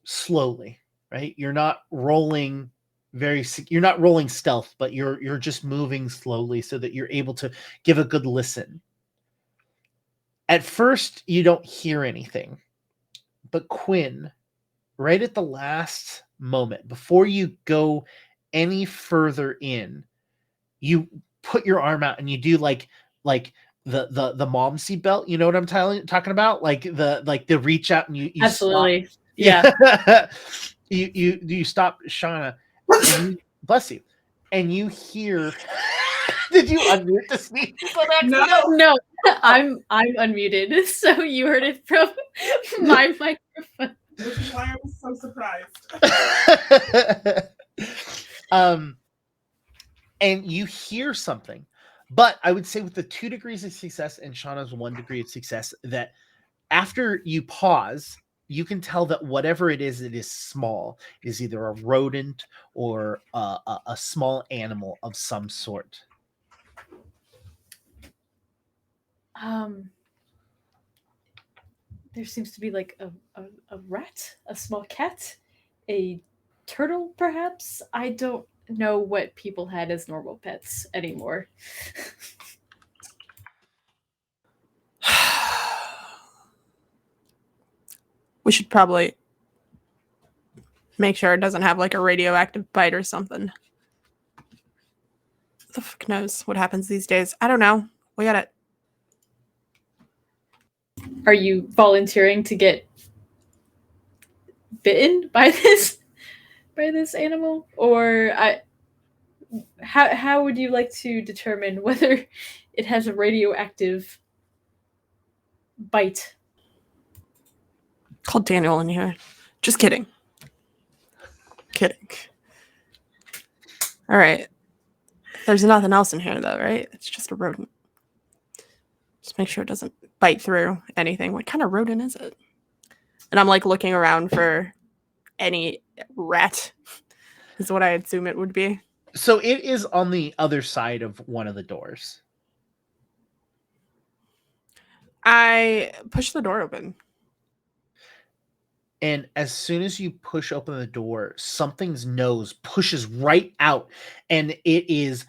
slowly, right? You're not rolling you're not rolling stealth, but you're just moving slowly so that you're able to give a good listen. At first, you don't hear anything, but Quinn, right at the last moment, before you go any further in, you put your arm out and you do like the mom seat belt. You know what I'm talking about? Like the reach out and you Absolutely. Stop. Yeah. you stop Shauna. And bless you. And you hear. Did you unmute the sneeze? No, I'm unmuted, so you heard it from my microphone. Which is why I was so surprised. And you hear something, but I would say with the 2 degrees of success and Shauna's 1 degree of success, that after you pause, you can tell that whatever it is small. It is either a rodent or a small animal of some sort. There seems to be like a rat, a small cat, a turtle, perhaps. I don't know what people had as normal pets anymore. We should probably make sure it doesn't have like a radioactive bite or something. The fuck knows what happens these days? I don't know. We got it. Are you volunteering to get bitten by this animal, or how would you like to determine whether it has a radioactive bite? Call Daniel in here. Just kidding. Kidding. All right. There's nothing else in here though, right? It's just a rodent. Just make sure it doesn't bite through anything. What kind of rodent is it? And I'm like looking around for any rat is what I assume it would be. So it is on the other side of one of the doors. I push the door open. And as soon as you push open the door, something's nose pushes right out, and it is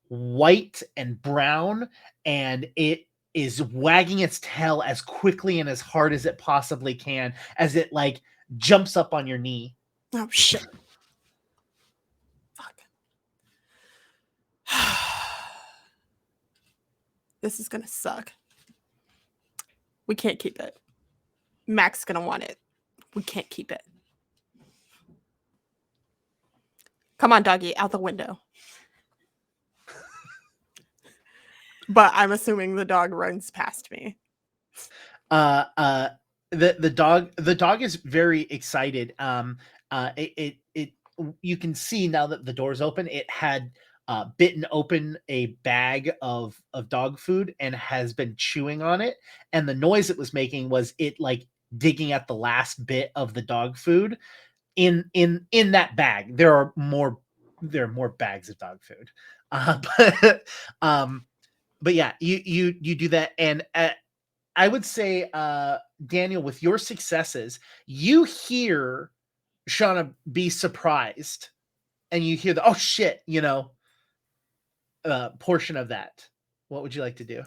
white and brown, and it is wagging its tail as quickly and as hard as it possibly can as it like jumps up on your knee. Oh shit. Fuck. This is gonna suck. We can't keep it. Mac's gonna want it. We can't keep it. Come on, doggy, out the window. But I'm assuming the dog runs past me. the dog is very excited. You can see now that the door's open, it had bitten open a bag of dog food and has been chewing on it, and the noise it was making was it like digging at the last bit of the dog food in that bag. There are more bags of dog food. But but yeah, you do that, and I would say, Daniel, with your successes, you hear Shauna be surprised, and you hear the "oh shit," portion of that. What would you like to do?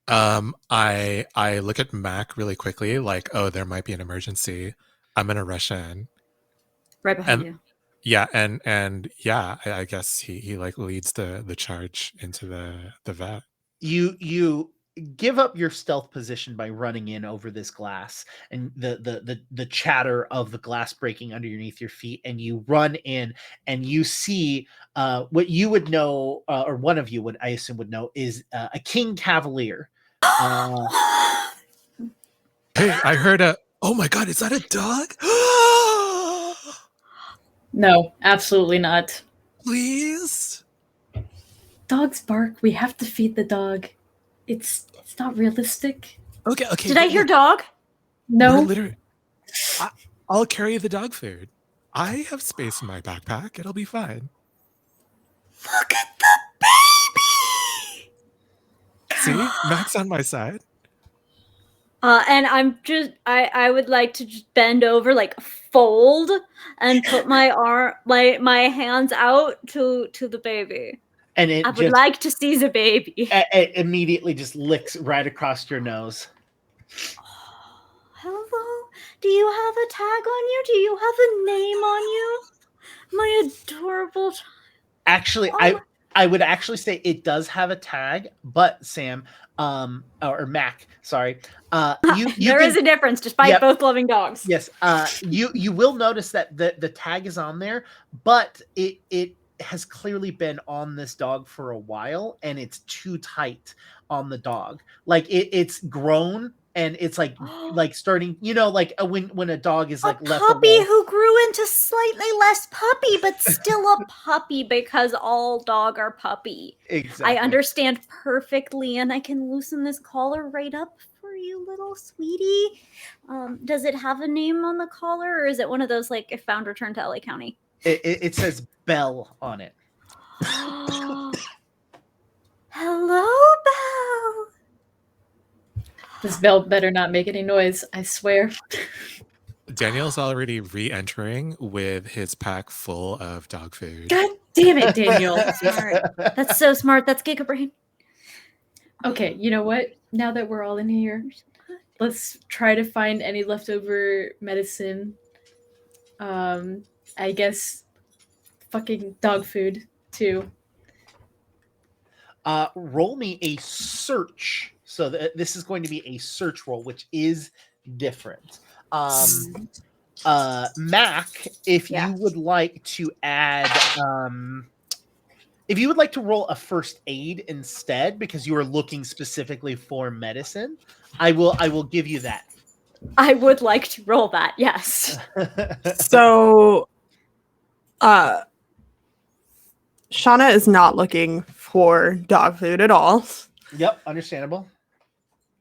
I look at Mac really quickly, like, oh, there might be an emergency. I'm gonna rush in. Right behind And you. yeah, and yeah, I guess he like leads the charge into the vet. You give up your stealth position by running in over this glass and the chatter of the glass breaking underneath your feet, and you run in and you see what you would know, or one of you would, I assume, would know, is a king cavalier. Hey, I heard a. Oh my god, is that a dog? No, absolutely not. Please. Dogs bark. We have to feed the dog. It's not realistic. Okay. Did I hear look, dog? No. we're literally. I'll carry the dog food. I have space in my backpack. It'll be fine. Look at the baby. See, Mac's on my side. And I would like to just bend over, like fold, and put my my hands out to the baby. And it I would like to see the baby. it immediately just licks right across your nose. Hello? Do you have a tag on you? Do you have a name on you? My adorable child. Actually, I would actually say it does have a tag, but Sam, or Mac, sorry. There is a difference despite both loving dogs. Yes. You will notice that the tag is on there, but it has clearly been on this dog for a while, and it's too tight on the dog. Like it's grown, and it's like starting, like when a dog is like a left puppy alone. who grew into slightly less puppy, but still a puppy, because all dog are puppy. Exactly. I understand perfectly, and I can loosen this collar right up for you, little sweetie. Does it have a name on the collar, or is it one of those like if found returned to LA County? It says Belle on it. Hello, Belle. This bell better not make any noise, I swear. Daniel's already re-entering with his pack full of dog food. God damn it, Daniel. That's so smart. That's Giga Brain. Okay, you know what? Now that we're all in here, let's try to find any leftover medicine. I guess fucking dog food too. Roll me a search. So this is going to be a search roll, which is different. Mac, if you would like to add, if you would like to roll a first aid instead, because you are looking specifically for medicine, I will give you that. I would like to roll that. Yes. So, Shauna is not looking for dog food at all. Yep, understandable.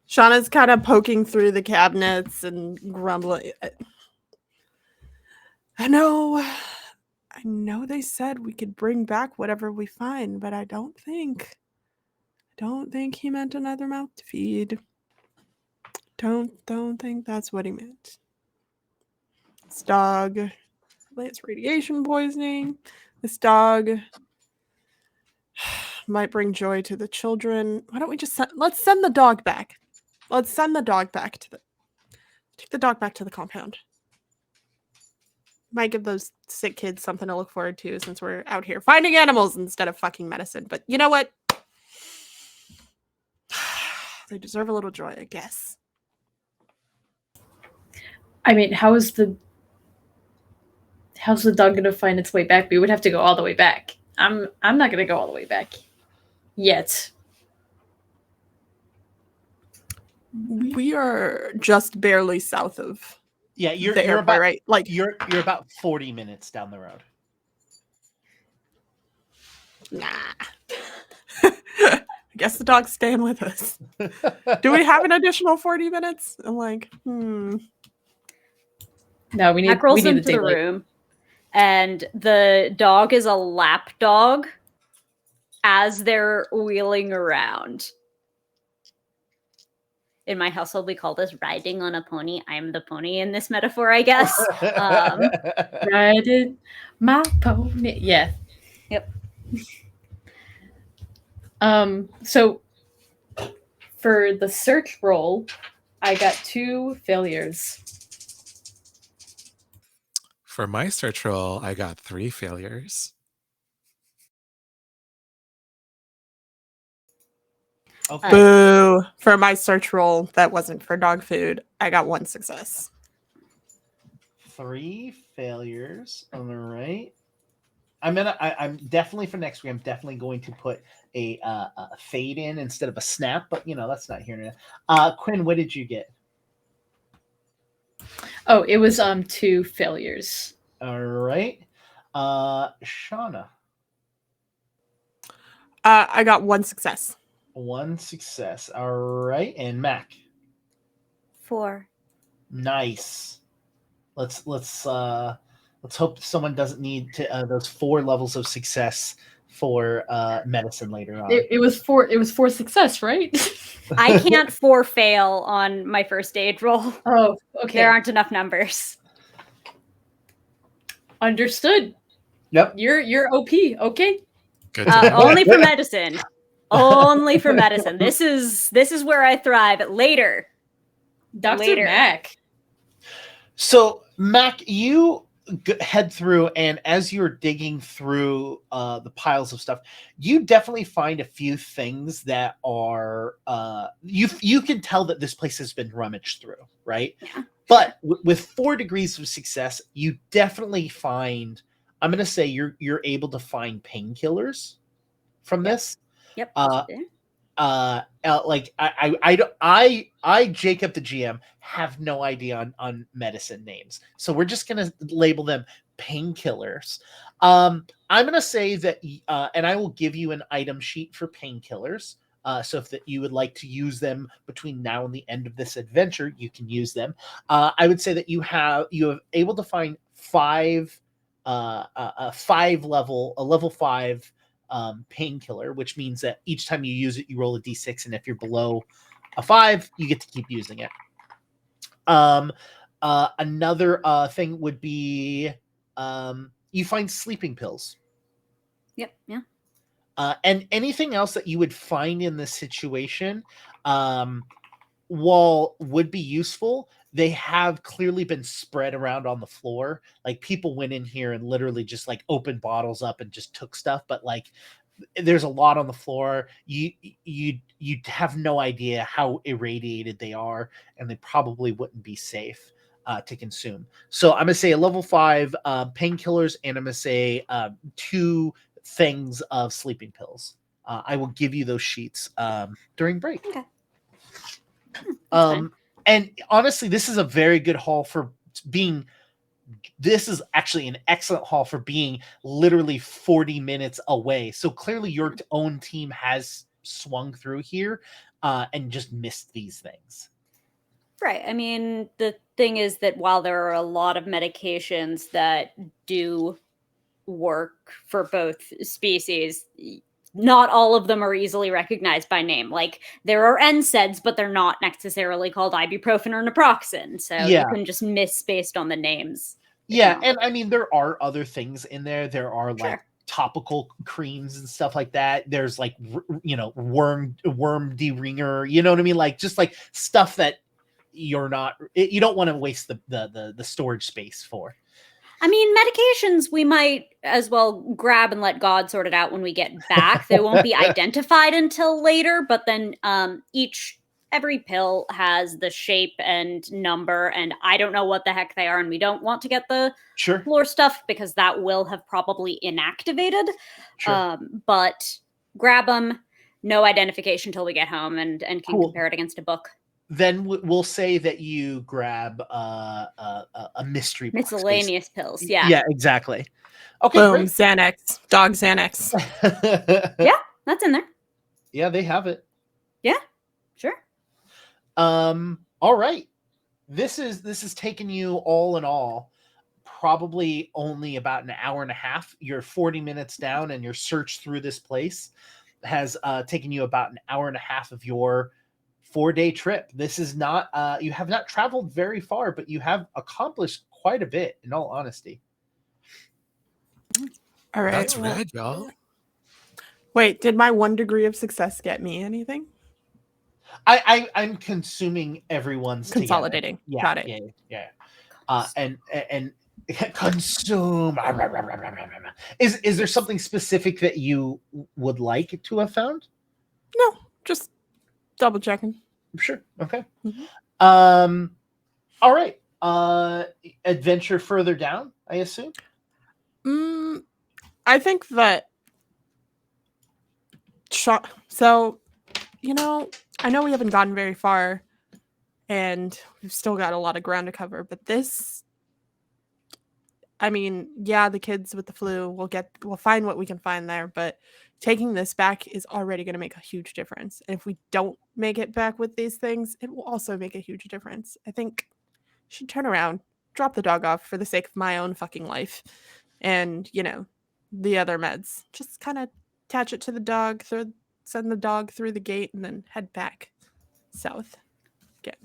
Shauna's kind of poking through the cabinets and grumbling. I know they said we could bring back whatever we find, but I don't think he meant another mouth to feed. Don't think that's what he meant. This dog, it's radiation poisoning. This dog might bring joy to the children. Why don't we just let's send the dog back. Let's send the dog back take the dog back to the compound. Might give those sick kids something to look forward to, since we're out here finding animals instead of fucking medicine. But you know what? They deserve a little joy, I guess. I mean, how's the dog gonna find its way back? We would have to go all the way back. I'm not gonna go all the way back yet. We are just barely south of Yeah, you're the airport, about right? Like, you're about 40 minutes down the road. nah. I guess the dog's staying with us. Do we have an additional 40 minutes? I'm like, No, we Mac rolls need into the room, and the dog is a lap dog as they're wheeling around. In my household, we call this riding on a pony. I'm the pony in this metaphor, I guess. Riding my pony. Yeah. Yep. So for the search roll, I got 2 failures. For my search roll, I got 3 failures. Okay. boo. For my search roll, that wasn't for dog food. I got 1 success. 3 failures. All right. I'm definitely for next week. I'm definitely going to put a fade in instead of a snap, but that's not here now. Quinn, what did you get? Oh, it was 2 failures. All right. Shauna. I got 1 success. 1 success. All right, and Mac. 4. Nice. Let's hope someone doesn't need to those 4 levels of success for medicine later on. It was 4. It was 4 success, right? I can't 4 fail on my first aid roll. Oh, okay. There aren't enough numbers. Understood. Yep. You're OP. Okay. Good to know. Only for medicine. Only for medicine. This is where I thrive. Later. Dr. Later. Mac. So, Mac, you head through, and as you're digging through the piles of stuff, you definitely find a few things that are you can tell that this place has been rummaged through, right? Yeah. But with 4 degrees of success, you definitely find. I'm going to say you're able to find painkillers from this. Yep. Like I Jacob the GM have no idea on medicine names, so we're just gonna label them painkillers. I'm gonna say that, and I will give you an item sheet for painkillers. So if that you would like to use them between now and the end of this adventure, you can use them. I would say that you have able to find 5 a level 5 painkiller, which means that each time you use it, you roll a d6, and if you're below a 5, you get to keep using it. Another thing would be you find sleeping pills. Yep. Yeah. And anything else that you would find in this situation, while would be useful, they have clearly been spread around on the floor. Like, people went in here and literally just like opened bottles up and just took stuff, but like there's a lot on the floor. You have no idea how irradiated they are, and they probably wouldn't be safe to consume. So I'm gonna say a level 5 painkillers, and I'm gonna say 2 things of sleeping pills. I will give you those sheets during break. Okay. And honestly, this is a very good haul for being. This is actually an excellent haul for being literally 40 minutes away. So clearly, your own team has swung through here and just missed these things. Right. I mean, the thing is that while there are a lot of medications that do work for both species, not all of them are easily recognized by name. Like, there are NSAIDs, but they're not necessarily called ibuprofen or naproxen. So you can just miss based on the names. Yeah, and I mean, there are other things in there. There are like topical creams and stuff like that. There's like, worm de-ringer, you know what I mean? Like, just like stuff that you don't want to waste the storage space for. I mean, medications we might as well grab and let God sort it out when we get back. They won't be identified until later, but then every pill has the shape and number, and I don't know what the heck they are, and we don't want to get the floor stuff because that will have probably inactivated. But grab them, no identification till we get home, and can compare it against a book. then we'll say that you grab a mystery box, Miscellaneous pills. basically. Yeah. Yeah, exactly. Okay, Boom, Xanax, dog Xanax. great. Yeah, that's in there. Yeah, they have it. Yeah, sure. All right. This is taking you all in all probably only about an hour and a half. You're 40 minutes down, and your search through this place has taken you about an hour and a half of your 4-day trip. This is not you have not traveled very far, but you have accomplished quite a bit, in all honesty. All right. That's rad, y'all. Wait, did my 1 degree of success get me anything? I'm consuming everyone's Consolidating. Together. Yeah, Got it. Yeah. And consume. Is there something specific that you would like to have found? No, just double checking. Sure. Okay. Mhm. All right. Adventure further down, I assume. I think that. So, I know we haven't gotten very far, and we've still got a lot of ground to cover. But this, I mean, yeah, the kids with the flu, we'll find what we can find there. But taking this back is already going to make a huge difference. And if we don't make it back with these things, it will also make a huge difference. I think I should turn around, drop the dog off for the sake of my own fucking life, and the other meds. Just kind of attach it to the dog, send the dog through the gate, and then head back south again.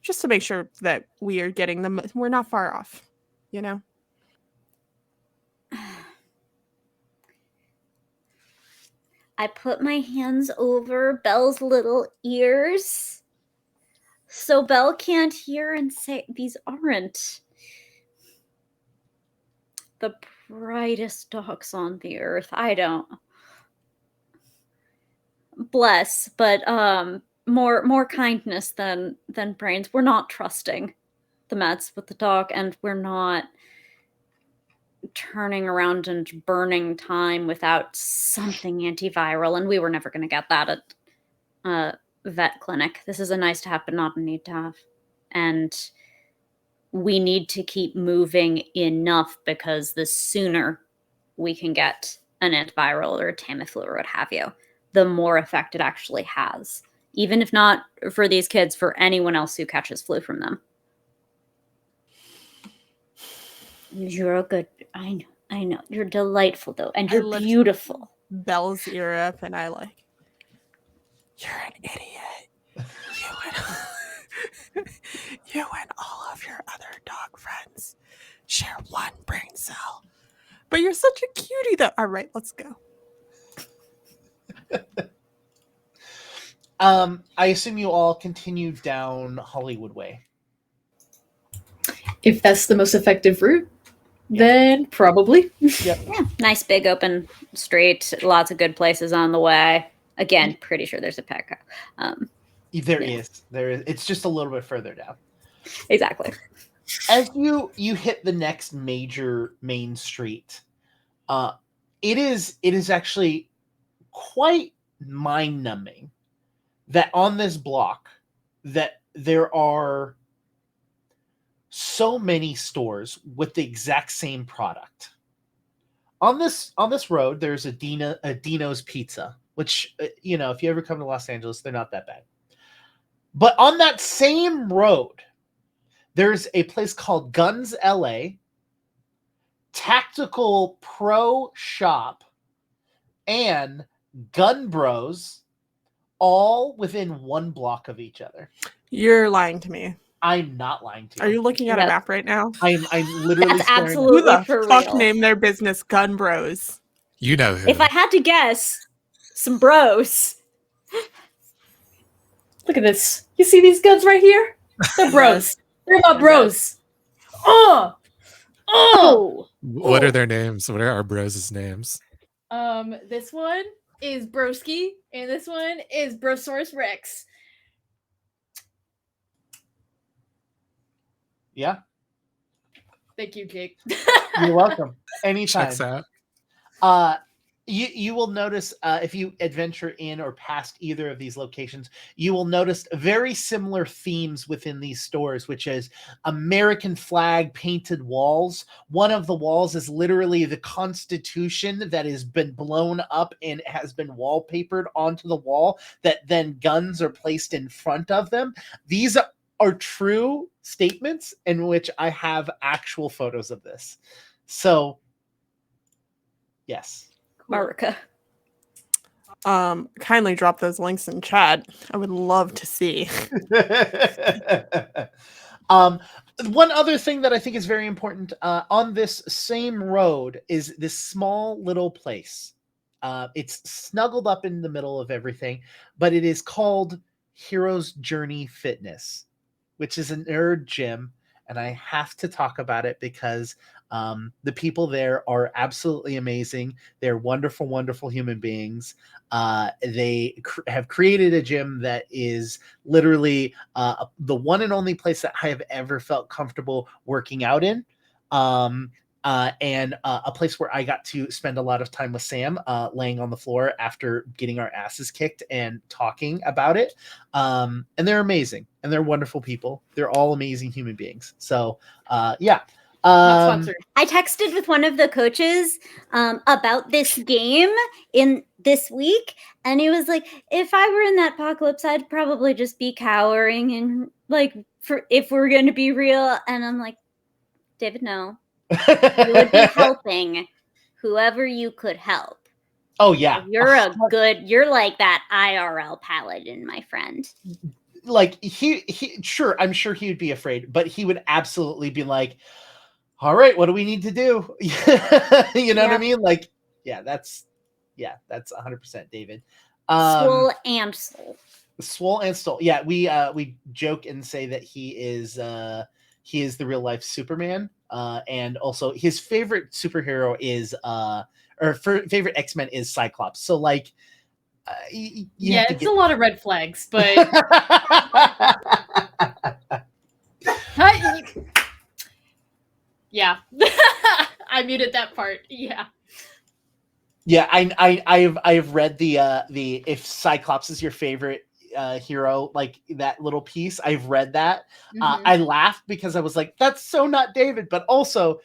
Just to make sure that we are getting them. We're not far off, I put my hands over Belle's little ears so Belle can't hear and say these aren't the brightest dogs on the earth. I don't. Bless, but more kindness than brains. We're not trusting the meds with the dog, and we're not turning around and burning time without something antiviral, and we were never going to get that at vet clinic. This is a nice to have but not a need to have, and we need to keep moving enough, because the sooner we can get an antiviral or a Tamiflu or what have you, the more effect it actually has, even if not for these kids, for anyone else who catches flu from them. You're a good. I know. You're delightful, though, and you're beautiful. Belle's ear up, and you're an idiot. You and all of your other dog friends share one brain cell. But you're such a cutie, though. All right, let's go. I assume you all continue down Hollywood Way. If that's the most effective route, then probably. Yep. Yeah, nice big open street, lots of good places on the way. Again, pretty sure there's a Petco. There is. It's just a little bit further down. Exactly. As you hit the next major main street, it is actually quite mind-numbing that on this block that there are so many stores with the exact same product. On this road, there's a Dino's Pizza, which if you ever come to Los Angeles, they're not that bad. But on that same road, there's a place called Guns LA, Tactical Pro Shop, and Gun Bros, all within one block of each other. You're lying to me. I'm not lying to you. Are you looking at a map right now? I'm literally. That's absolutely Who the for fuck real. named their business Gun Bros? You know who. If I had to guess, some bros. Look at this. You see these guns right here? They're bros. They're my bros. Oh! What are their names? What are our bros' names? This one is Broski, and this one is Brosaurus Rex. Yeah. Thank you, Jake. You're welcome. Anytime. Checks out. You will notice if you adventure in or past either of these locations, you will notice very similar themes within these stores, which is American flag painted walls. One of the walls is literally the Constitution that has been blown up and has been wallpapered onto the wall, that then guns are placed in front of them. These are true statements in which I have actual photos of this. So, yes. Marika. Kindly drop those links in chat. I would love to see. One other thing that I think is very important on this same road is this small little place. It's snuggled up in the middle of everything, but it is called Hero's Journey Fitness, which is a nerd gym, and I have to talk about it because the people there are absolutely amazing. They're wonderful, wonderful human beings. They have created a gym that is literally the one and only place that I have ever felt comfortable working out in. And a place where I got to spend a lot of time with Sam, laying on the floor after getting our asses kicked and talking about it. And they're amazing, and they're wonderful people. They're all amazing human beings. So, yeah. Not sponsored. I texted with one of the coaches about this game in this week, and he was like, if I were in that apocalypse, I'd probably just be cowering and like, for if we're going to be real. And I'm like, David, no. You would be helping whoever you could help. Oh yeah, you're like that IRL paladin, my friend. Like sure, I'm sure he would be afraid, but he would absolutely be like, all right, what do we need to do? You know what I mean? Like, that's 100% David. Swole and soul. Swole and soul. Yeah, we joke and say that he is the real life Superman. And also his favorite superhero is favorite X-Men is Cyclops. So like, it's a lot of red flags, but yeah, I muted that part. Yeah. Yeah, I've read the if Cyclops is your favorite hero, like that little piece. I've read that. I laughed because I was like, that's so not David, but also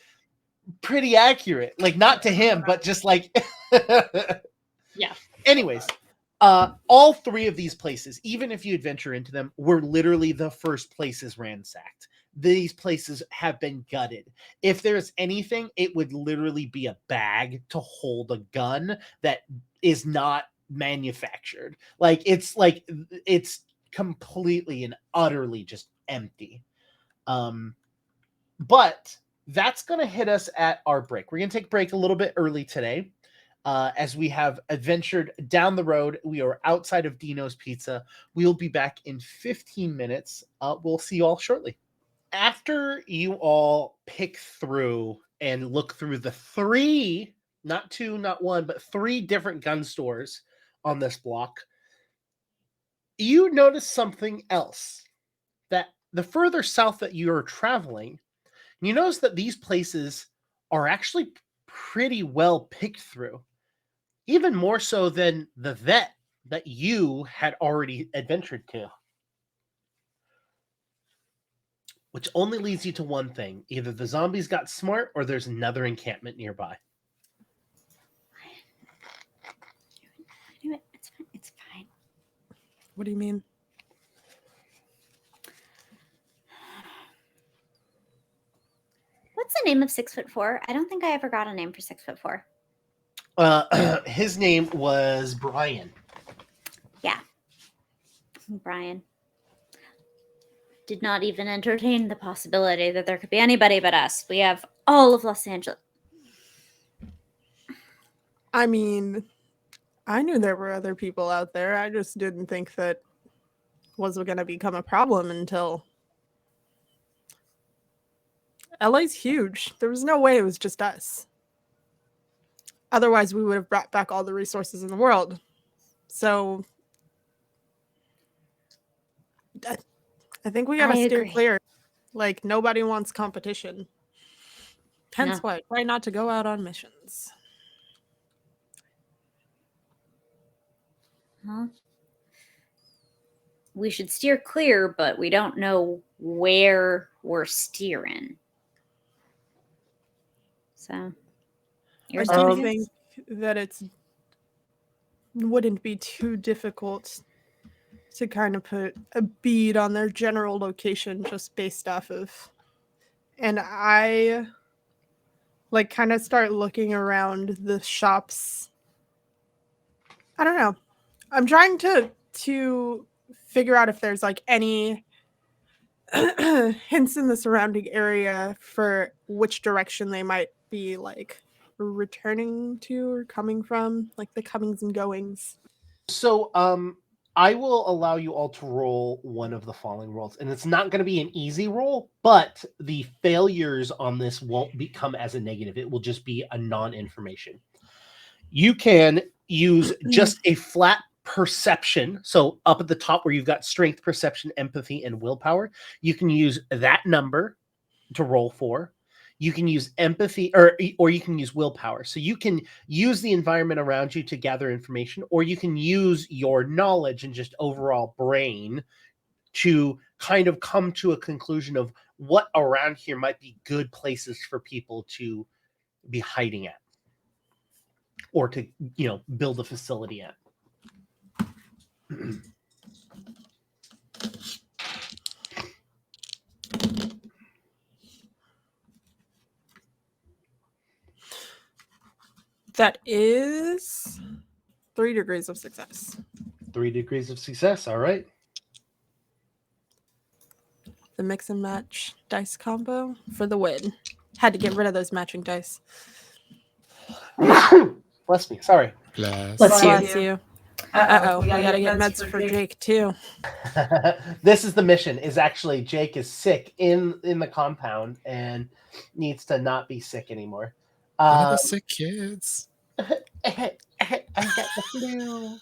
pretty accurate. Like not to him, but just like yeah. Anyways, all three of these places, even if you adventure into them, were literally the first places ransacked. These places have been gutted. If there's anything, it would literally be a bag to hold a gun that is not manufactured. It's completely and utterly just empty. But that's going to hit us at our break. We're going to take a break a little bit early today. As we have adventured down the road, we are outside of Dino's Pizza. We'll be back in 15 minutes. We'll see you all shortly. After you all pick through and look through the three, not two, not one, but three different gun stores on this block, you notice something else. That the further south that you are traveling, you notice that these places are actually pretty well picked through. Even more so than the vet that you had already adventured to. Which only leads you to one thing. Either the zombies got smart or there's another encampment nearby. It's fine. What do you mean? What's the name of 6'4"? I don't think I ever got a name for 6'4". His name was Brian. Yeah. Brian. Did not even entertain the possibility that there could be anybody but us. We have all of Los Angeles. I mean, I knew there were other people out there. I just didn't think that was going to become a problem until... LA's huge. There was no way it was just us. Otherwise, we would have brought back all the resources in the world. So I think we got to steer clear. Like, nobody wants competition. Hence why I try not to go out on missions. we should steer clear, but we don't know where we're steering. So, I do think that it wouldn't be too difficult to kind of put a bead on their general location just based off of. And I kind of start looking around the shops. I don't know. I'm trying to figure out if there's any hints in the surrounding area for which direction they might be returning to or coming from, the comings and goings. So I will allow you all to roll one of the following rolls, and it's not going to be an easy roll, but the failures on this won't become as a negative. It will just be a non-information. You can use just a flat perception. So up at the top where you've got strength, perception, empathy, and willpower, you can use that number to roll for. You can use empathy or you can use willpower. So you can use the environment around you to gather information, or you can use your knowledge and just overall brain to kind of come to a conclusion of what around here might be good places for people to be hiding at or to, build a facility at. That is 3 degrees of success. 3 degrees of success. All right. The mix and match dice combo for the win. Had to get rid of those matching dice. Bless me. Sorry. Bless you. Uh-oh. We gotta get meds for Jake too. This is the mission. Is actually Jake is sick in the compound and needs to not be sick anymore. One of the sick kids. I got the flu.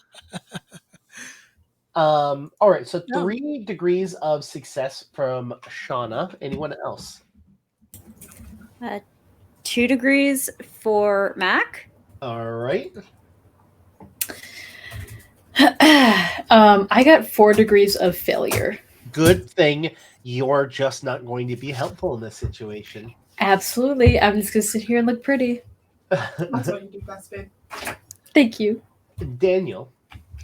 All right, so 3 degrees of success from Shauna. Anyone else? 2 degrees for Mac. All right. I got 4 degrees of failure. Good thing you're just not going to be helpful in this situation. Absolutely. I'm just going to sit here and look pretty. That's what you do best, babe. Thank you. Daniel.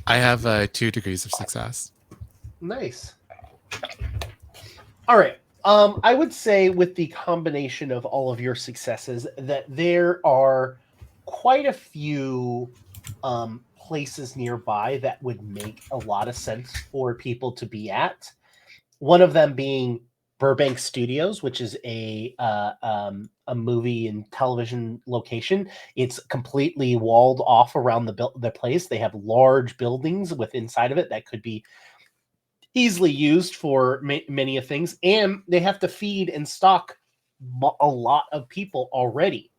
I have 2 degrees of success. Nice. All right. I would say with the combination of all of your successes that there are quite a few places nearby that would make a lot of sense for people to be at. One of them being Burbank Studios, which is a movie and television location. It's completely walled off around the place. They have large buildings inside of it that could be easily used for many of things, and they have to feed and stock a lot of people already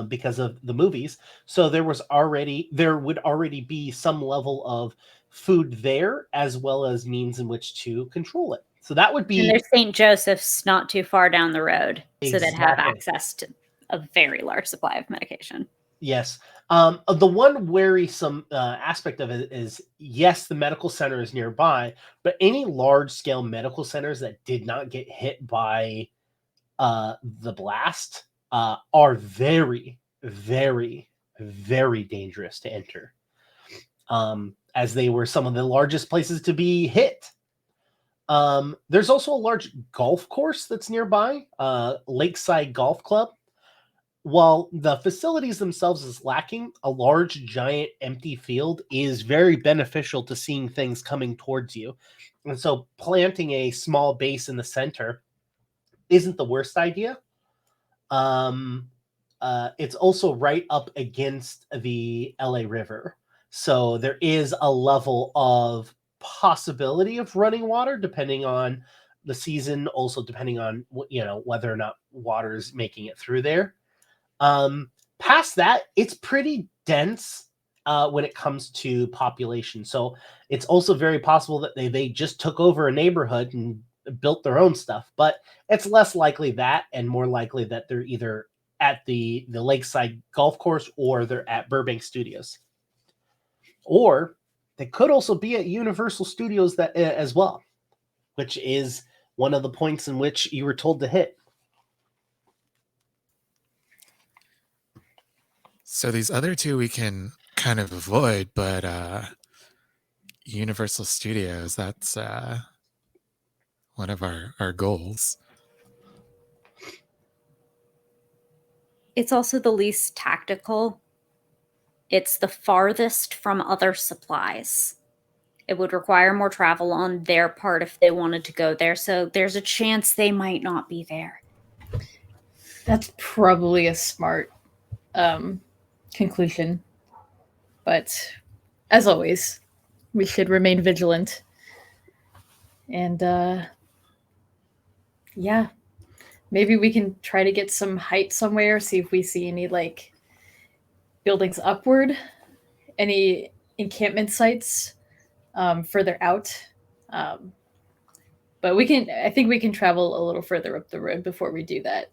because of the movies. So there would already be some level of food there, as well as means in which to control it. So that would be. And there's St. Joseph's not too far down the road, Exactly. so they'd have access to a very large supply of medication. Yes. The one worrisome aspect of it is, yes, the medical center is nearby, but any large-scale medical centers that did not get hit by the blast are very, very, very dangerous to enter, as they were some of the largest places to be hit. There's also a large golf course that's nearby, Lakeside Golf Club. While the facilities themselves is lacking, a large, giant, empty field is very beneficial to seeing things coming towards you. And so planting a small base in the center isn't the worst idea. It's also right up against the LA River. So there is a level of possibility of running water depending on the season, also depending on whether or not water is making it through there. Past that, it's pretty dense when it comes to population. So it's also very possible that they just took over a neighborhood and built their own stuff, but it's less likely that, and more likely that they're either at the Lakeside Golf Course or they're at Burbank Studios. Or They could also be at Universal Studios that as well, which is one of the points in which you were told to hit. So these other two we can kind of avoid, but Universal Studios, that's one of our goals. It's also the least tactical. It's the farthest from other supplies. It would require more travel on their part if they wanted to go there, so there's a chance they might not be there. That's probably a smart conclusion. But as always, we should remain vigilant. And yeah, maybe we can try to get some height somewhere, see if we see any like buildings upward, any encampment sites further out. But I think we can travel a little further up the road before we do that.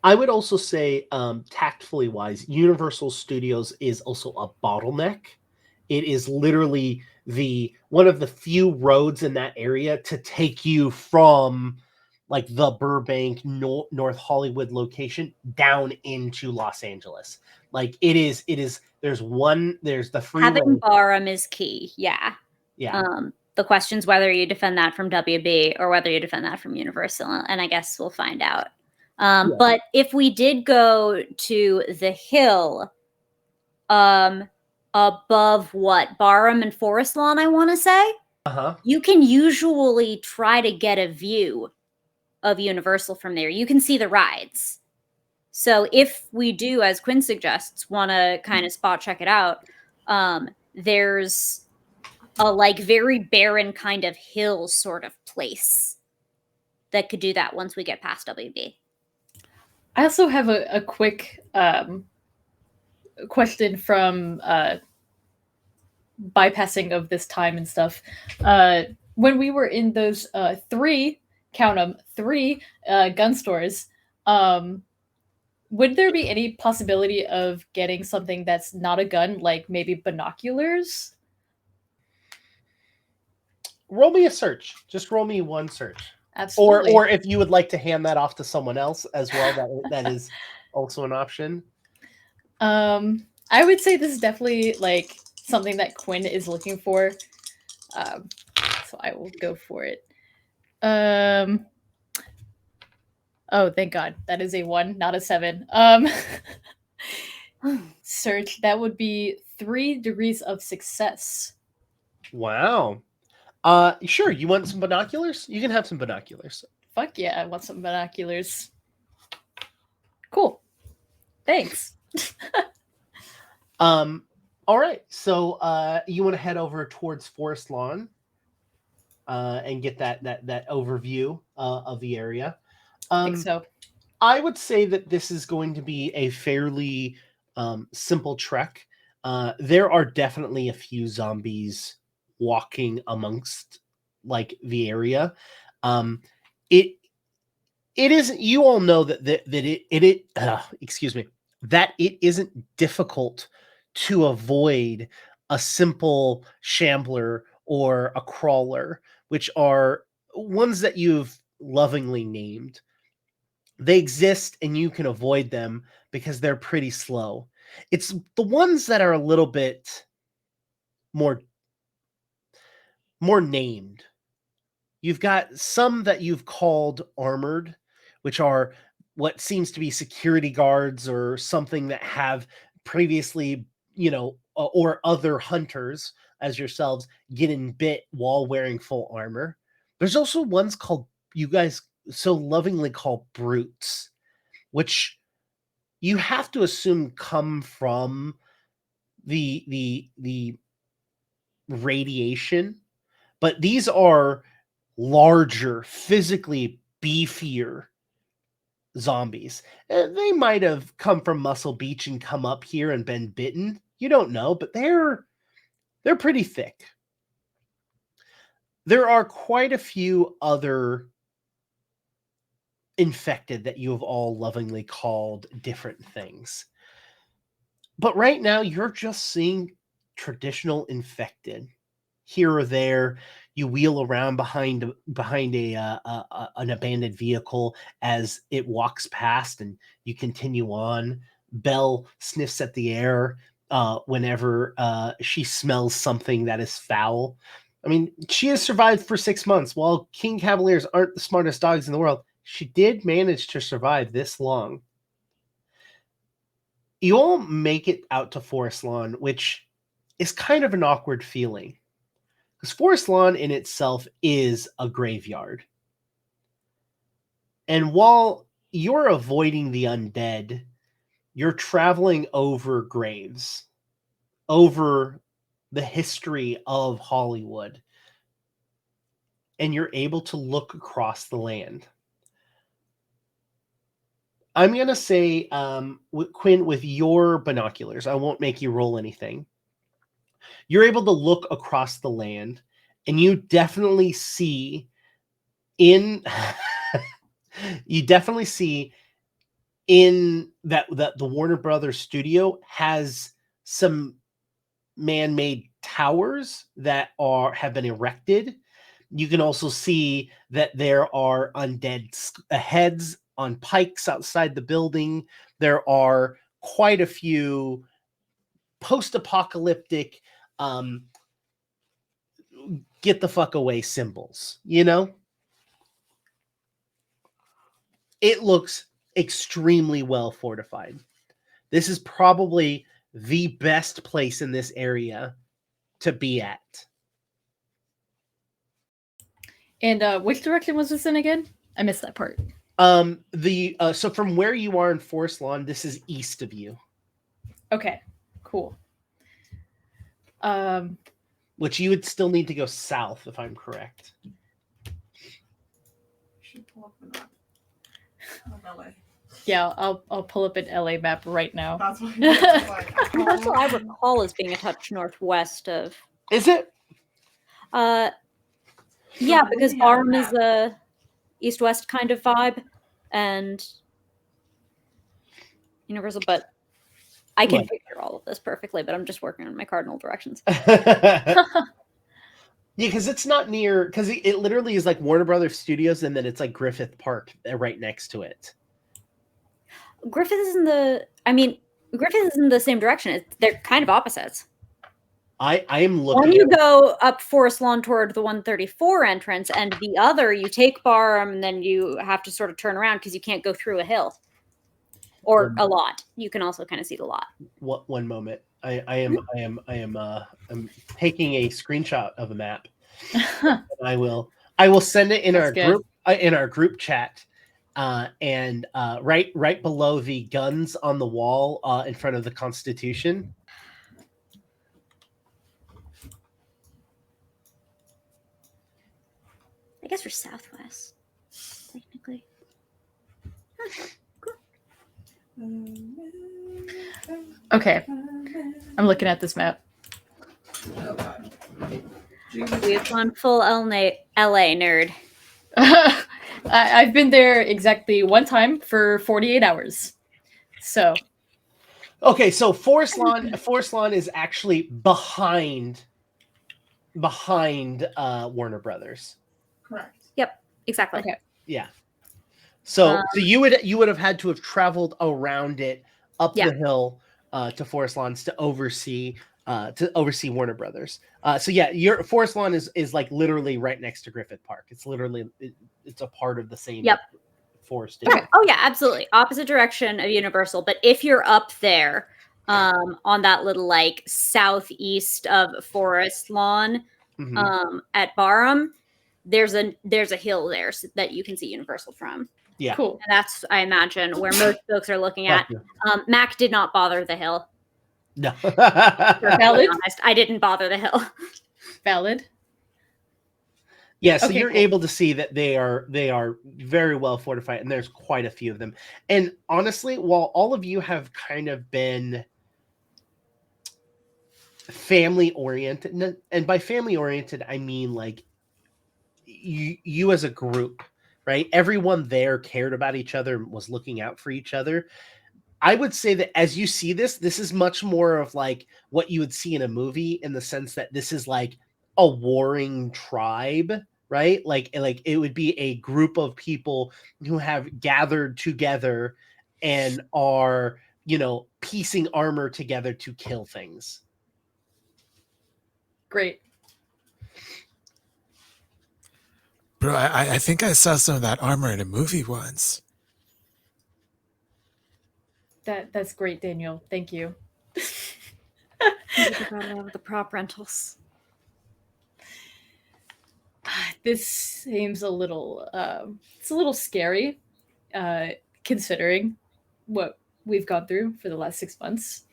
I would also say, tactfully wise, Universal Studios is also a bottleneck. It is literally one of the few roads in that area to take you from like the Burbank, North Hollywood location down into Los Angeles. Like it is, there's the freeway. Having Barham is key. Yeah. Yeah. The question's whether you defend that from WB or whether you defend that from Universal. And I guess we'll find out. But if we did go to the hill, above what, Barham and Forest Lawn, I want to say, you can usually try to get a view of Universal from there. You can see the rides. So if we do, as Quinn suggests, want to kind of spot check it out, there's a like very barren kind of hill sort of place that could do that once we get past WB. I also have a quick question from bypassing of this time and stuff. When we were in those three gun stores, would there be any possibility of getting something that's not a gun, like maybe binoculars? Roll me a search. Just roll me one search. Absolutely. Or if you would like to hand that off to someone else as well, that is also an option. I would say this is definitely like something that Quinn is looking for. So I will go for it. Oh, thank God. That is a 1, not a 7. Search, that would be 3 degrees of success. Wow. Sure. You want some binoculars? You can have some binoculars. Fuck yeah, I want some binoculars. Cool. Thanks. All right. So you want to head over towards Forest Lawn and get that overview of the area. I think so. I would say that this is going to be a fairly simple trek. There are definitely a few zombies walking amongst like the area. It isn't, you all know that excuse me, that it isn't difficult to avoid a simple shambler or a crawler, which are ones that you've lovingly named. They exist and you can avoid them because they're pretty slow. It's the ones that are a little bit more named. You've got some that you've called armored, which are what seems to be security guards or something that have previously, or other hunters as yourselves getting bit while wearing full armor. There's also ones called, you guys so lovingly call brutes, which you have to assume come from the radiation, but these are larger, physically beefier zombies. They might have come from Muscle Beach and come up here and been bitten. You don't know, but they're pretty thick. There are quite a few other infected that you have all lovingly called different things. But right now you're just seeing traditional infected. Here or there, you wheel around behind an abandoned vehicle as it walks past, and you continue on. Belle sniffs at the air whenever she smells something that is foul. I mean, she has survived for 6 months. While King Cavaliers aren't the smartest dogs in the world, she did manage to survive this long. You all make it out to Forest Lawn, which is kind of an awkward feeling. Because Forest Lawn in itself is a graveyard. And while you're avoiding the undead, you're traveling over graves, over the history of Hollywood. And you're able to look across the land. I'm going to say, Quinn, with your binoculars, I won't make you roll anything. You're able to look across the land, and you definitely see in that the Warner Brothers studio has some man-made towers that have been erected. You can also see that there are undead heads on pikes outside the building. There are quite a few post-apocalyptic get the fuck away symbols, you know? It looks extremely well fortified. This is probably the best place in this area to be at. And which direction was this in again? I missed that part. So from where you are in Forest Lawn, this is east of you. Okay, cool. Which you would still need to go south, if I'm correct. Should pull up the map of LA. Yeah, I'll pull up an LA map right now. That's what That's what I recall as being a touch northwest of. Is it? Yeah, because Barham is a east-west kind of vibe, and Universal, but I can picture all of this perfectly, but I'm just working on my cardinal directions. Yeah, because it's not near, because it literally is like Warner Brothers Studios, and then it's like Griffith Park right next to it. Griffith is in the same direction. They're kind of opposites. I am looking. One you go up Forest Lawn toward the 134 entrance, and the other you take Barham, and then you have to sort of turn around because you can't go through a hill or a lot. You can also kind of see the lot. One moment. I'm taking a screenshot of a map. I will send it in our group chat. And right below the guns on the wall in front of the Constitution. I guess we're southwest, technically. Okay, I'm looking at this map. We've gone full LA nerd. I've been there exactly one time for 48 hours. So. Okay, so Forest Lawn is actually behind Warner Brothers. Correct. Yep, exactly. Okay. Yeah. So you would have had to have traveled around it up the hill to Forest Lawns to oversee Warner Brothers. So yeah, your Forest Lawn is like literally right next to Griffith Park. It's literally it's a part of the same forest. Okay. Oh yeah, absolutely. Opposite direction of Universal, but if you're up there on that little like southeast of Forest Lawn at Barham, there's a hill there that you can see Universal from. Yeah. Cool. And that's, I imagine, where most folks are looking at. Mac did not bother the hill. No. Valid. Honest, I didn't bother the hill. Valid. Yeah, so you're able to see that they are very well fortified, and there's quite a few of them. And honestly, while all of you have kind of been family oriented, and by family oriented, I mean like you as a group, right? Everyone there cared about each other and was looking out for each other. I would say that as you see this, this is much more of like what you would see in a movie, in the sense that this is like a warring tribe, right? Like it would be a group of people who have gathered together and are, piecing armor together to kill things. Great. Bro, I think I saw some of that armor in a movie once. That's great, Daniel. Thank you. The prop rentals. This seems a little it's a little scary, considering what we've gone through for the last 6 months.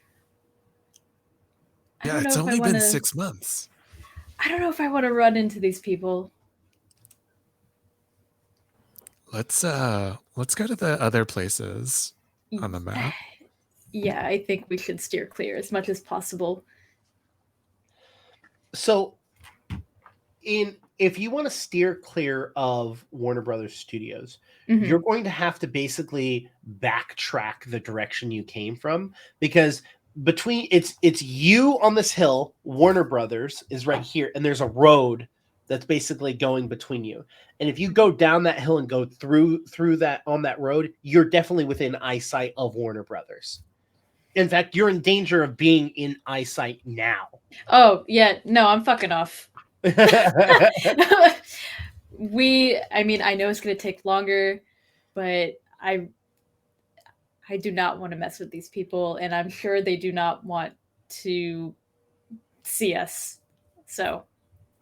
Yeah, it's only been 6 months. I don't know if I want to run into these people. Let's go to the other places on the map. Yeah, I think we should steer clear as much as possible. So if you want to steer clear of Warner Brothers Studios, Mhm. you're going to have to basically backtrack the direction you came from, because between it's you on this hill, Warner Brothers is right here, and there's a road that's basically going between you. And if you go down that hill and go through that on that road, you're definitely within eyesight of Warner Brothers. In fact, you're in danger of being in eyesight now. Oh, yeah, no, I'm fucking off. I know it's going to take longer, but I do not want to mess with these people, and I'm sure they do not want to see us. So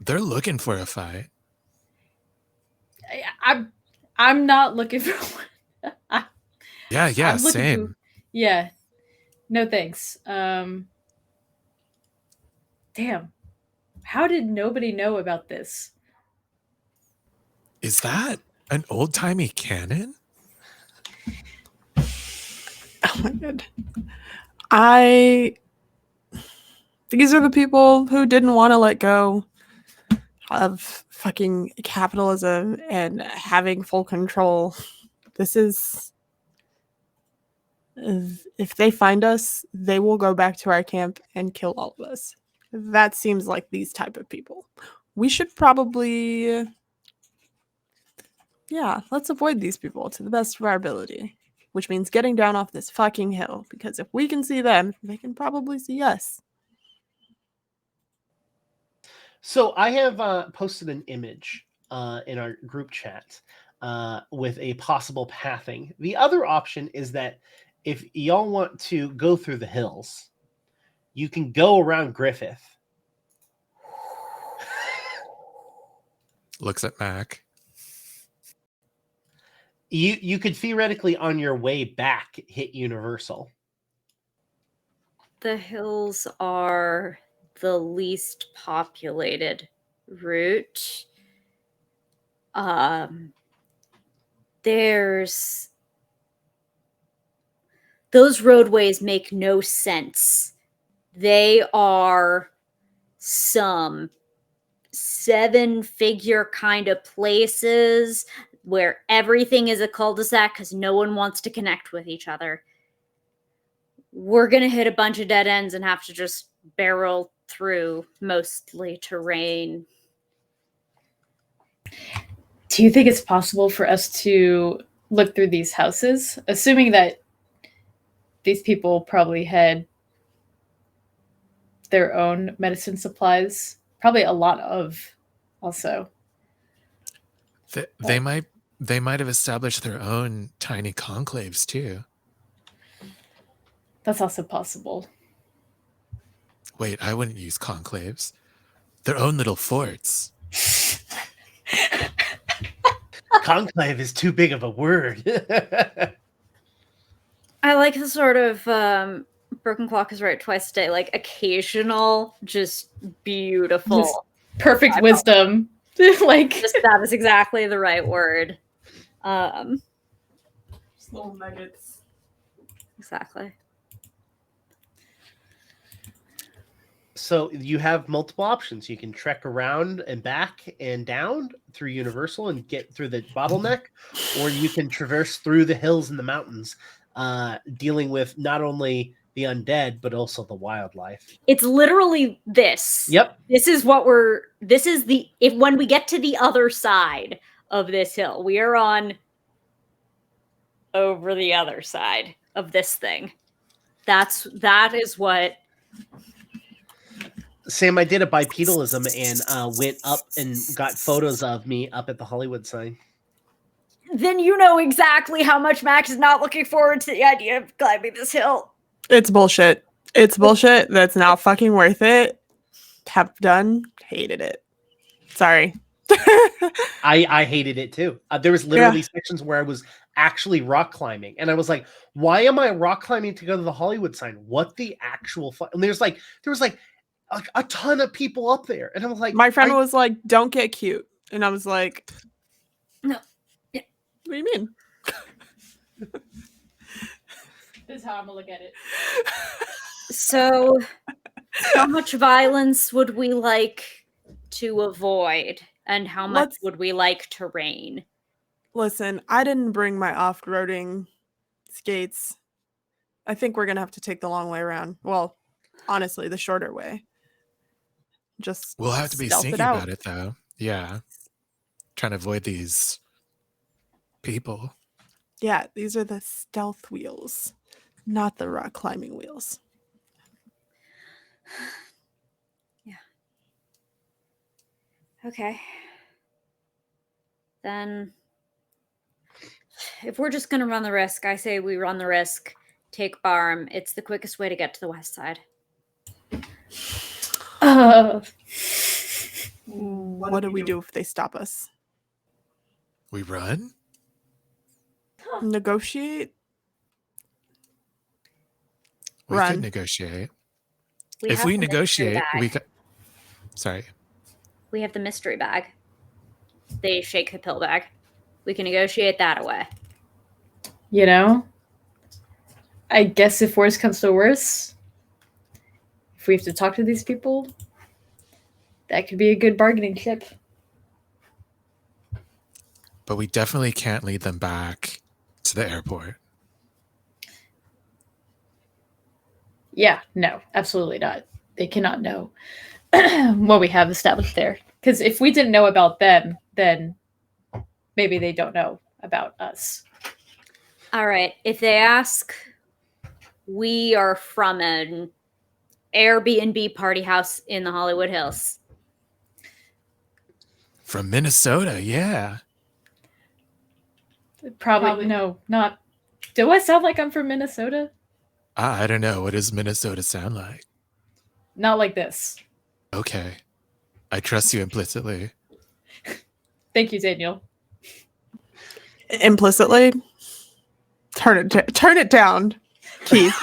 they're looking for a fight. I'm not looking for one. Yeah, same. Yeah. No thanks. Damn. How did nobody know about this? Is that an old-timey cannon? Oh my god. These are the people who didn't want to let go of fucking capitalism and having full control. This is... If they find us, they will go back to our camp and kill all of us. That seems like these type of people. We should probably... Yeah, let's avoid these people to the best of our ability. Which means getting down off this fucking hill. Because if we can see them, they can probably see us. So I have posted an image in our group chat with a possible pathing. The other option is that if y'all want to go through the hills, you can go around Griffith. Looks at Mac. You could theoretically, on your way back, hit Universal. The hills are the least populated route. There's... Those roadways make no sense. They are some 7-figure kind of places where everything is a cul-de-sac because no one wants to connect with each other. We're going to hit a bunch of dead ends and have to just barrel through mostly terrain. Do you think it's possible for us to look through these houses, assuming that these people probably had their own medicine supplies? Probably a lot of, also. They might have established their own tiny conclaves too. That's also possible. Wait, I wouldn't use conclaves. Their own little forts. Conclave is too big of a word. I like the sort of broken clock is right twice a day, like occasional, just beautiful. Just perfect wisdom. Like just that is exactly the right word. Just little nuggets. Exactly. So you have multiple options. You can trek around and back and down through Universal and get through the bottleneck, or you can traverse through the hills and the mountains. dealing with not only the undead but also the wildlife. It's literally this. Yep. This is when we get to the other side of this hill, we are on over the other side of this thing. That is what. Sam, I did a bipedalism and went up and got photos of me up at the Hollywood sign. Then you know exactly how much Max is not looking forward to the idea of climbing this hill. It's bullshit. It's bullshit. That's not fucking worth it. Have done. Hated it. Sorry. I hated it too. There was literally sections where I was actually rock climbing, and I was like, "Why am I rock climbing to go to the Hollywood sign? What the actual?" And there was like a ton of people up there, and I was like, my friend was like, "Don't get cute," and I was like, "No, what do you mean?" This is how I'm gonna look at it. So, how much violence would we like to avoid, and how much would we like to rain? Listen, I didn't bring my off-roading skates. I think we're gonna have to take the long way around. Well, honestly, the shorter way. Just we'll have to be stealth sneaky about it, though. Yeah, trying to avoid these people. Yeah, these are the stealth wheels, not the rock climbing wheels. Yeah. Okay. Then, if we're just gonna run the risk, I say we run the risk. Take Barm. It's the quickest way to get to the west side. What do we do if they stop us? We run? Negotiate? We Run. could negotiate. We If have we the mystery negotiate, we bag. could. Sorry. We have the mystery bag. They shake the pill bag. We can negotiate that away. You know, I guess if worse comes to worse, if we have to talk to these people, that could be a good bargaining chip. But we definitely can't lead them back to the airport. Yeah, no, absolutely not. They cannot know what we have established there. Because if we didn't know about them, then maybe they don't know about us. All right. If they ask, we are from an Airbnb party house in the Hollywood Hills. From Minnesota, yeah. Probably no, not. Do I sound like I'm from Minnesota? I don't know. What does Minnesota sound like? Not like this. Okay. I trust you implicitly. Thank you, Daniel. Implicitly? Turn it down, Keith.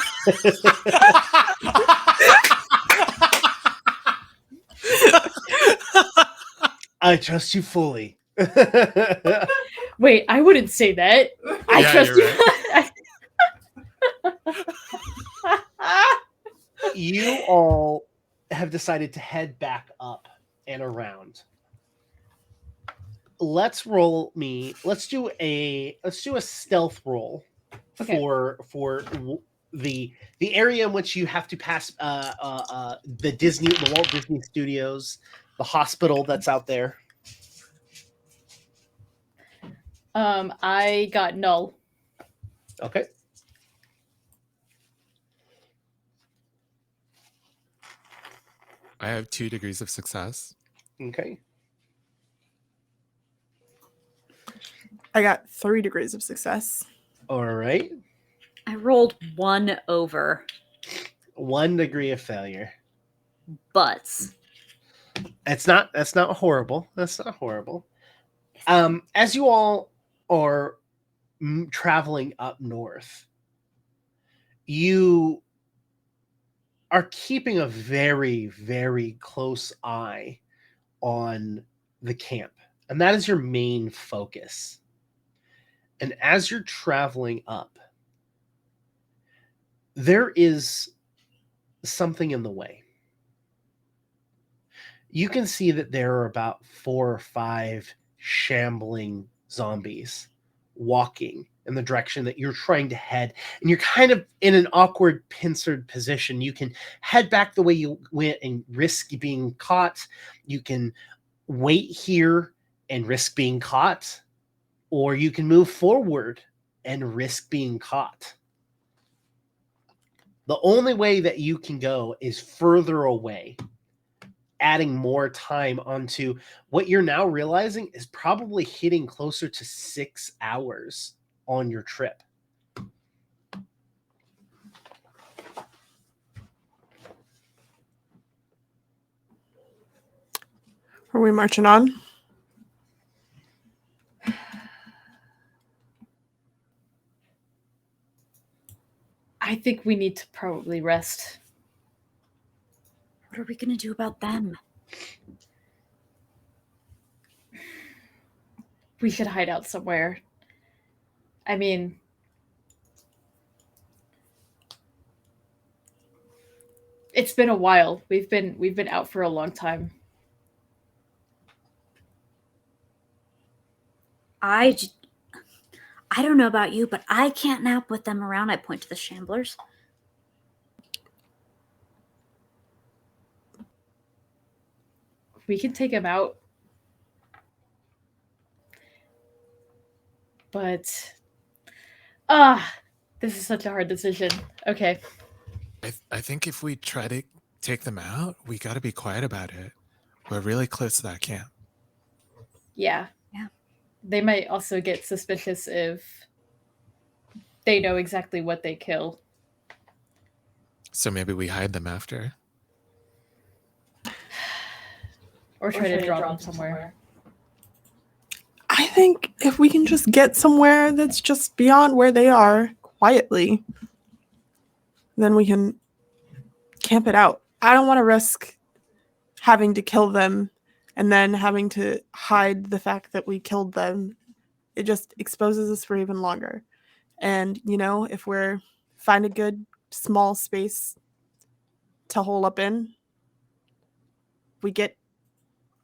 I trust you fully. Wait, I wouldn't say that. I Yeah, trust you're you. You all have decided to head back up and around. Let's do a stealth roll. Okay. For the area in which you have to pass the Walt Disney Studios, the hospital that's out there. I got null. Okay. I have 2 degrees of success. Okay. I got 3 degrees of success. All right. I rolled 1 over. 1 degree of failure. Butts. That's not horrible. That's not horrible. As you all are traveling up north, you are keeping a very, very close eye on the camp, and that is your main focus. And as you're traveling up, there is something in the way. You can see that there are about 4 or 5 shambling zombies walking in the direction that you're trying to head. And you're kind of in an awkward, pincered position. You can head back the way you went and risk being caught. You can wait here and risk being caught, or you can move forward and risk being caught. The only way that you can go is further away, adding more time onto what you're now realizing is probably hitting closer to 6 hours on your trip. Are we marching on? I think we need to probably rest. What are we going to do about them? We should hide out somewhere. I mean, it's been a while. We've been out for a long time. I don't know about you, but I can't nap with them around. I point to the shamblers. We can take him out. But this is such a hard decision. Okay. I think if we try to take them out, we got to be quiet about it. We're really close to that camp. Yeah. Yeah. They might also get suspicious if they know exactly what they kill. So maybe we hide them after. Or try to draw them somewhere. I think if we can just get somewhere that's just beyond where they are quietly, then we can camp it out. I don't want to risk having to kill them and then having to hide the fact that we killed them. It just exposes us for even longer. And, you know, if we're find a good small space to hole up in, we get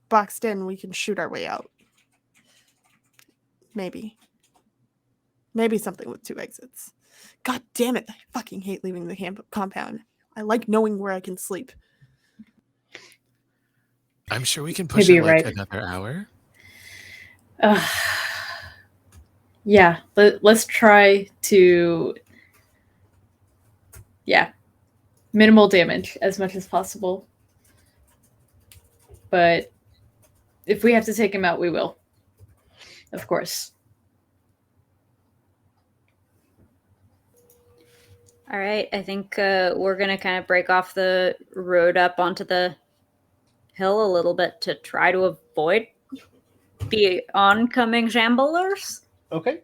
boxed in, we can shoot our way out. Maybe something with 2 exits. God damn it. I fucking hate leaving the compound. I like knowing where I can sleep. I'm sure we can push Maybe it like right. another hour. Yeah, let's try to, minimal damage as much as possible. But if we have to take him out, we will. Of course. All right, I think we're going to kind of break off the road up onto the hill a little bit to try to avoid the oncoming shamblers. Okay.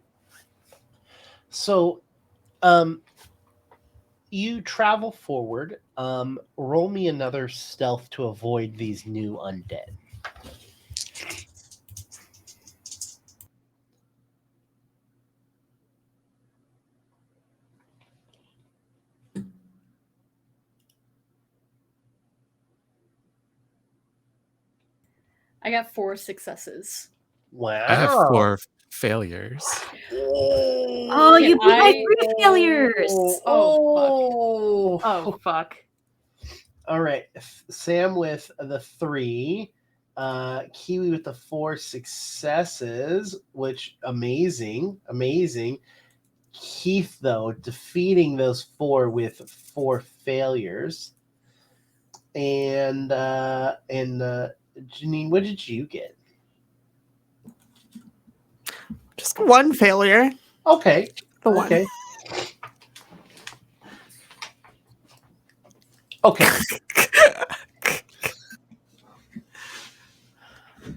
So, you travel forward. Roll me another stealth to avoid these new undead. I got 4 successes. Wow. I have 4 failures. Oh, you beat my 3 failures. Oh, fuck. All right. Sam with the 3. Kiwi with the 4 successes, which amazing. Keith, though, defeating those 4 with 4 failures. And Janine, what did you get? Just 1 failure. Okay. The 1. Okay. Okay.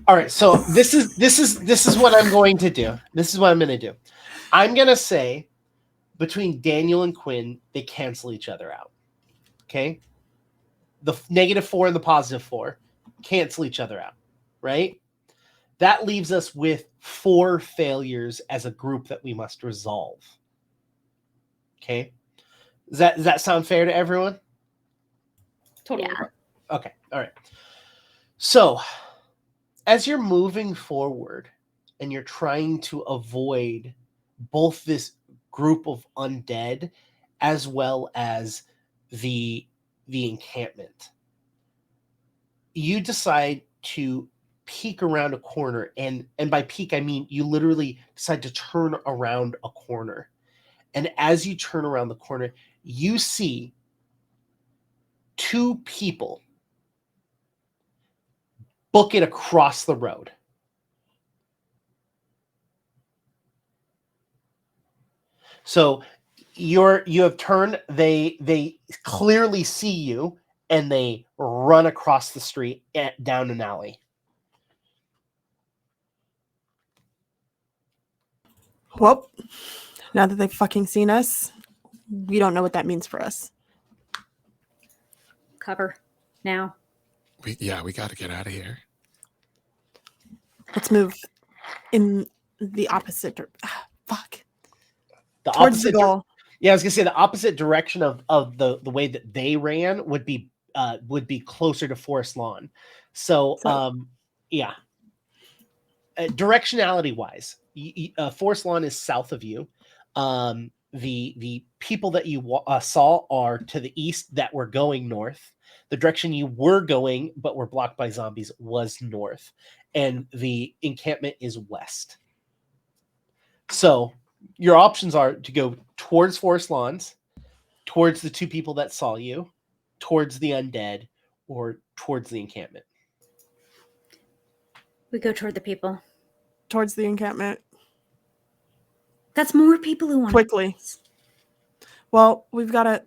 All right. So this is what I'm going to do. This is what I'm going to do. I'm going to say between Daniel and Quinn, they cancel each other out. Okay. The -4 and the +4 cancel each other out. Right. That leaves us with 4 failures as a group that we must resolve. Okay. Does that sound fair to everyone? Totally. Yeah. Okay. All right. So, as you're moving forward and you're trying to avoid both this group of undead as well as the encampment. You decide to peek around a corner, and by peek I mean you literally decide to turn around a corner. And as you turn around the corner, you see two people book it across the road. So you have turned, they clearly see you, and they run across the street down an alley. Well, now that they've fucking seen us, we don't know what that means for us. Cover now. We got to get out of here. Let's move in the opposite. Fuck. The Towards the opposite goal. Yeah, I was gonna say the opposite direction of the way that they ran would be closer to Forest Lawn. So yeah, directionality wise, Forest Lawn is south of you. The people that you saw are to the east that were going north. The direction you were going but were blocked by zombies was north, and the encampment is west. So your options are to go towards Forest Lawns, towards the two people that saw you, towards the undead, or towards the encampment. We go toward the people. Towards the encampment. That's more people who want Quickly. Well, we've got to...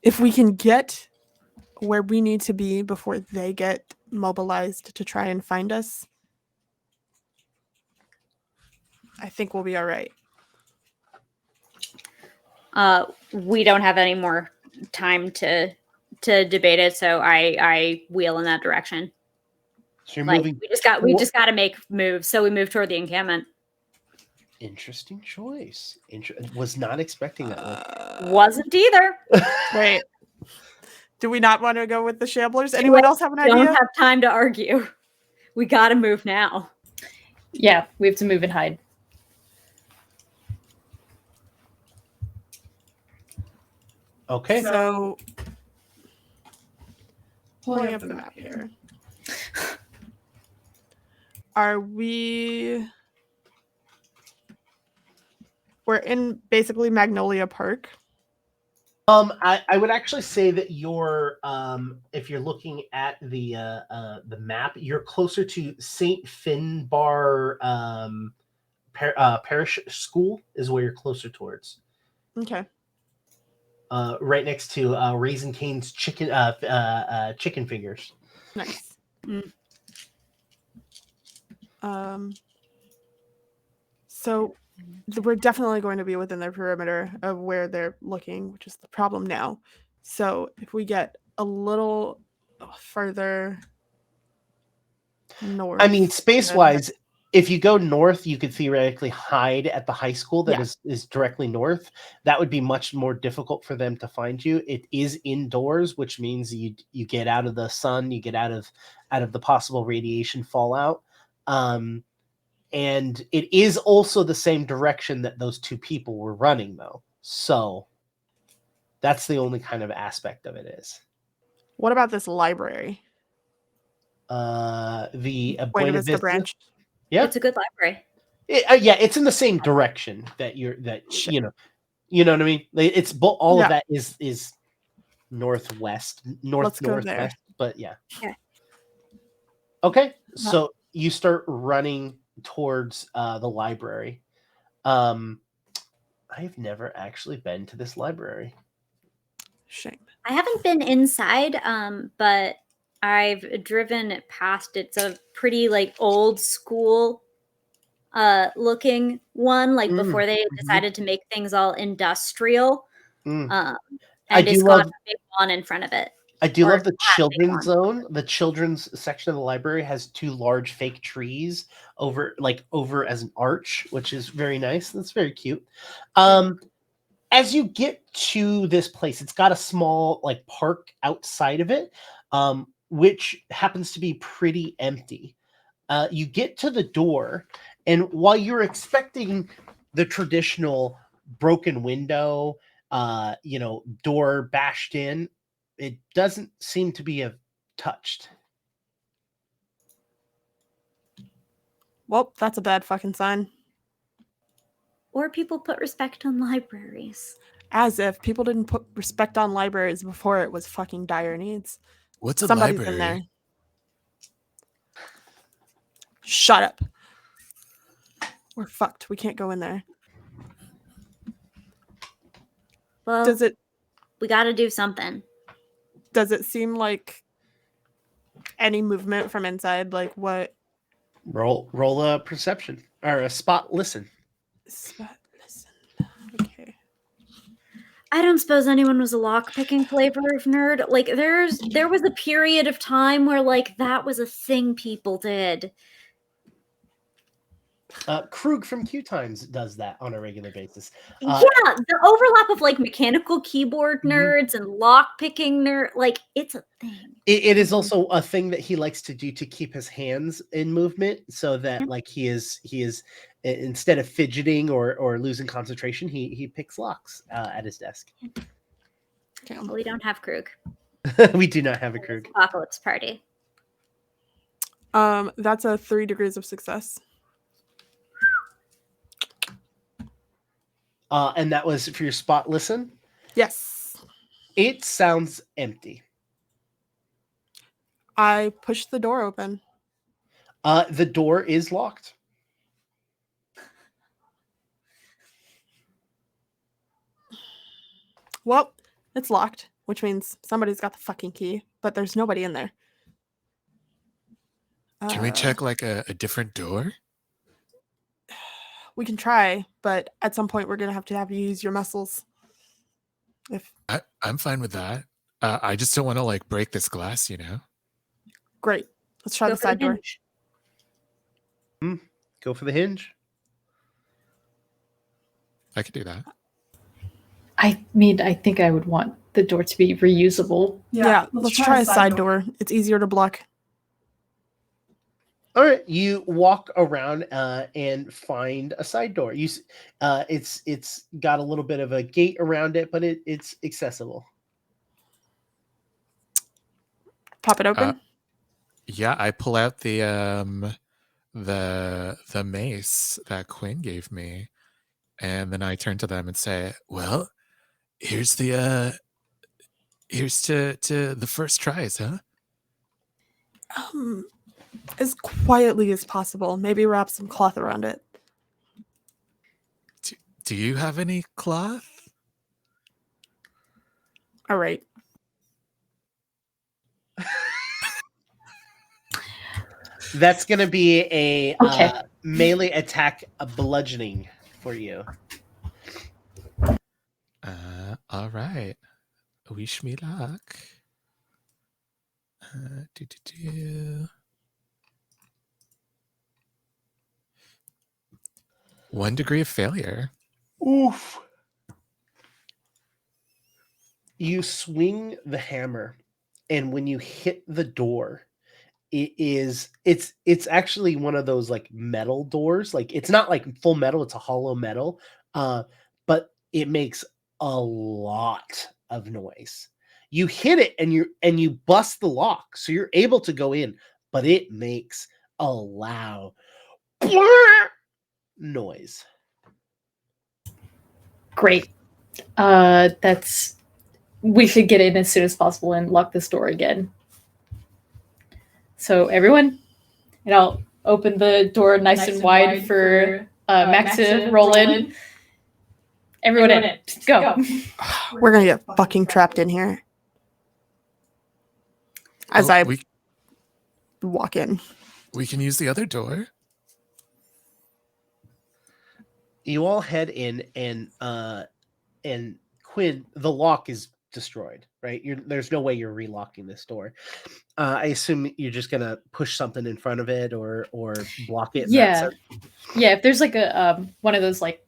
If we can get where we need to be before they get mobilized to try and find us, I think we'll be all right. We don't have any more time to debate it, so I wheel in that direction. So you're Like, moving. we just got to make moves, so we move toward the encampment. Interesting choice. Was not expecting that one. Wasn't either. Wait. Do we not want to go with the Shamblers? Anyone else have an idea? Don't have time to argue. We got to move now. Yeah, we have to move and hide. Okay. So, pulling up the map here. Are we... We're in basically Magnolia Park. I would actually say that you're if you're looking at the map, you're closer to St. Finbar Parish School is where you're closer towards. Okay. Right next to Raising Cane's chicken fingers. Nice. So we're definitely going to be within their perimeter of where they're looking, which is the problem now. So if we get a little further north. I mean, space-wise, if you go north, you could theoretically hide at the high school that is directly north. That would be much more difficult for them to find you. It is indoors, which means you get out of the sun, you get out of the possible radiation fallout. And it is also the same direction that those two people were running, though. So that's the only kind of aspect of it is. What about this library? The Buena Vista branch. Yeah, It's a good library. Yeah, it's in the same direction that you know what I mean. It's all of that is northwest, northwest. But yeah. Okay, so you start running towards the library. I've never actually been to this library. Shame. I haven't been inside, but I've driven past. It's a pretty old school looking one, before they decided to make things all industrial. And it's got a big lawn in front of it. I do love the children's zone. The children's section of the library has two large fake trees over as an arch, which is very nice. That's very cute. As you get to this place, it's got a small park outside of it, which happens to be pretty empty. You get to the door, And while you're expecting the traditional broken window, door bashed in, it doesn't seem to be touched. Well, that's a bad fucking sign. Or people put respect on libraries. As if people didn't put respect on libraries before it was fucking dire needs. What's a Somebody's library? in there. Shut up. We're fucked. We can't go in there. Well, we got to do something. Does it seem like any movement from inside? Like what? Roll a perception or a spot listen. Spot listen. Okay. I don't suppose anyone was a lockpicking flavor of nerd. Like there was a period of time where like that was a thing people did. Krug from Q Times does that on a regular basis. Yeah, the overlap of like mechanical keyboard nerds and lockpicking nerd, like it's a thing. It is also a thing that he likes to do to keep his hands in movement, so that like he is instead of fidgeting or losing concentration, he picks locks at his desk. Well, we don't have Krug. We do not have a Krug. Apocalypse party. That's a 3 degrees of success. And that was for your spot listen? Yes. It sounds empty. I push the door open. The door is locked. Well, it's locked, which means somebody's got the fucking key, but there's nobody in there. Can we check like a different door? We can try, but at some point we're gonna have you use your muscles. I'm fine with that. I just don't want to like break this glass, Great. Let's try the side door. Go for the hinge. I could do that. I mean, I think I would want the door to be reusable. Yeah, let's try a side door. It's easier to block. All right, you walk around and find a side door. It's got a little bit of a gate around it, but it's accessible. Pop it open. Yeah, I pull out the mace that Quinn gave me, and then I turn to them and say, "Well, here's to the first tries, huh?" As quietly as possible. Maybe wrap some cloth around it. Do you have any cloth? All right. That's going to be a melee attack, a bludgeoning for you. All right. Wish me luck. 1 degree of failure. Oof. You swing the hammer, and when you hit the door, it's actually one of those like metal doors. Like it's not like full metal, it's a hollow metal. But it makes a lot of noise. You hit it and you bust the lock, so you're able to go in, but it makes a loud noise. Great. We should get in as soon as possible and lock this door again. So everyone, and I'll open the door nice and wide for Max to roll in. Everyone in. Go. We're gonna get fucking trapped in here. As I walk in. We can use the other door. You all head in, and Quinn, the lock is destroyed, right? There's no way you're relocking this door. I assume you're just gonna push something in front of it or block it. Yeah. If there's like a one of those like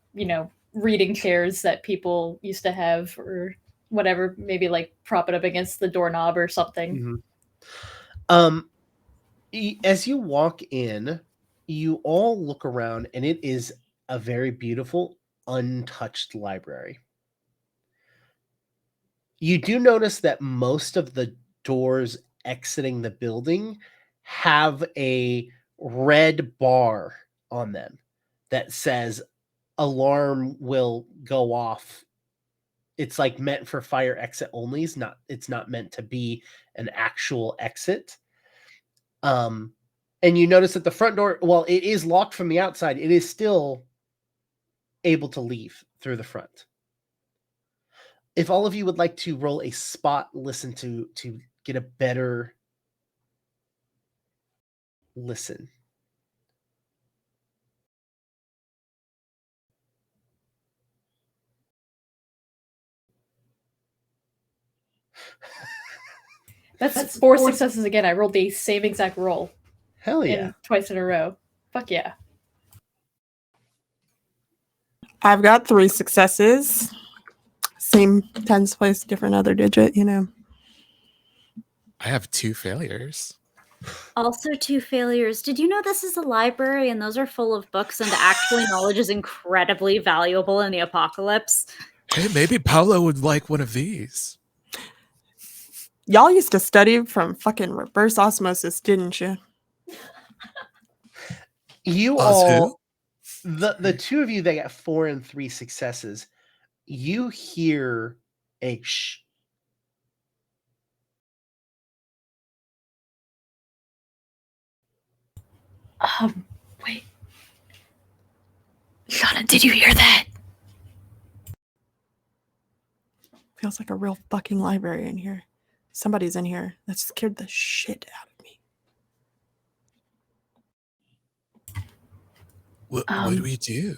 reading chairs that people used to have or whatever, maybe like prop it up against the doorknob or something. Mm-hmm. As you walk in, you all look around, and it is a very beautiful, untouched library. You do notice that most of the doors exiting the building have a red bar on them that says alarm will go off. It's like meant for fire exit only. It's not meant to be an actual exit. And you notice that the front door, while it is locked from the outside, it is still able to leave through the front. If all of you would like to roll a spot listen to get a better listen. That's four successes again. I rolled the same exact roll. Hell yeah. Twice in a row. Fuck yeah. I've got 3 successes. Same tens place, different other digit, you know. I have 2 failures. Also 2 failures. Did you know this is a library and those are full of books, and actually knowledge is incredibly valuable in the apocalypse? Hey, maybe Paolo would like one of these. Y'all used to study from fucking reverse osmosis, didn't you? You Us who? all, the two of you that got 4 and 3 successes, you hear a shh. Wait. Shauna, did you hear that? Feels like a real fucking library in here. Somebody's in here. That scared the shit out of me. What do we do?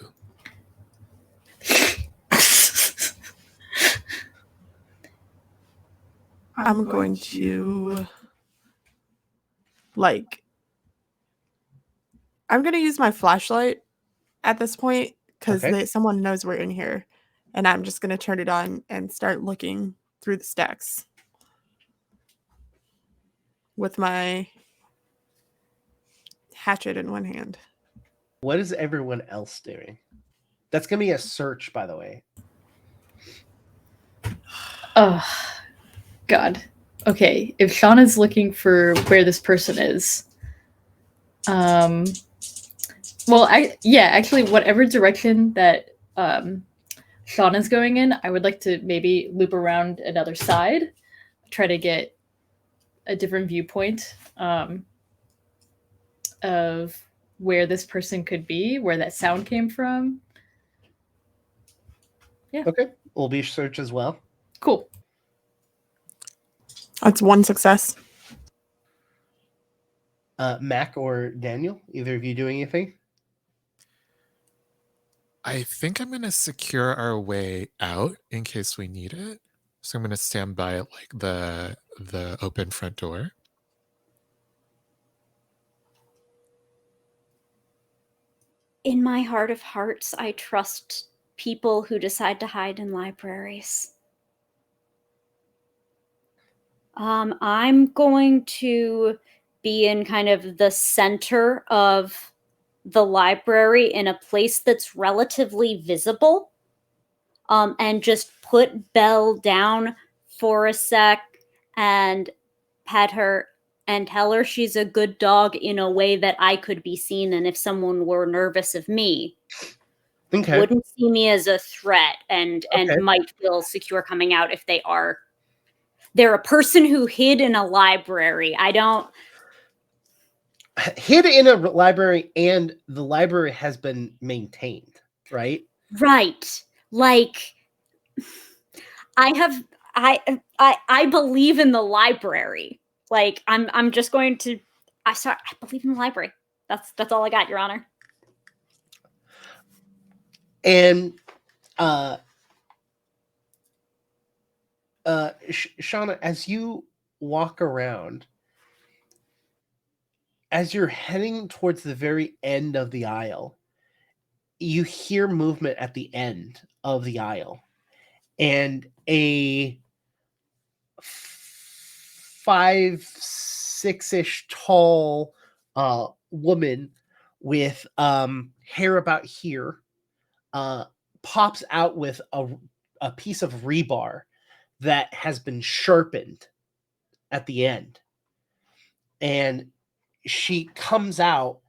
I'm going to I'm going to use my flashlight at this point because Okay. someone knows we're in here, and I'm just going to turn it on and start looking through the stacks with my hatchet in one hand. What is everyone else doing? That's going to be a search, by the way. Oh, God. Okay, if Shauna's looking for where this person is, well, actually, whatever direction that Shauna's going in, I would like to maybe loop around another side, try to get a different viewpoint of where this person could be, where that sound came from. Yeah. Okay. Will be search as well. Cool. That's 1 success. Mac or Daniel, either of you doing anything? I think I'm going to secure our way out in case we need it. So I'm going to stand by like the open front door. In my heart of hearts, I trust people who decide to hide in libraries. I'm going to be in kind of the center of the library in a place that's relatively visible, and just put Belle down for a sec and pet her and tell her she's a good dog in a way that I could be seen, and if someone were nervous of me, Okay. wouldn't see me as a threat and Okay. might feel secure coming out if they're a person who hid in a library. I don't Hid in a library, and the library has been maintained, right? right. Like I believe in the library. Like I'm just going to I believe in the library. That's all I got, Your Honor. And Shauna, as you walk around, as you're heading towards the very end of the aisle, you hear movement at the end of the aisle, and a 5'6" tall woman with hair about here, pops out with a piece of rebar that has been sharpened at the end. And she comes out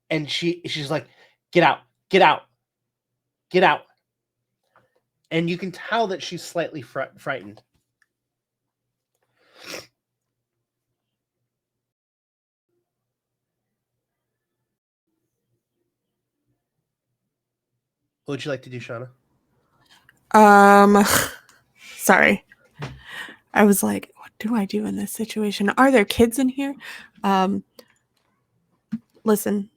and she's like, get out, get out, get out. And you can tell that she's slightly frightened. What would you like to do, Shauna? Sorry. I was like, what do I do in this situation? Are there kids in here? Listen,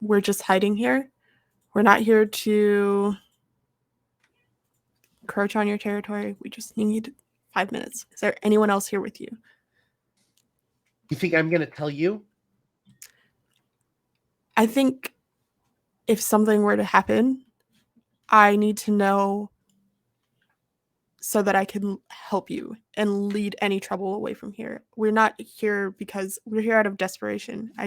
we're just hiding here. We're not here to encroach on your territory. We just need 5 minutes. Is there anyone else here with you? You think I'm going to tell you? I think if something were to happen, I need to know so that I can help you and lead any trouble away from here. We're not here because we're here out of desperation. I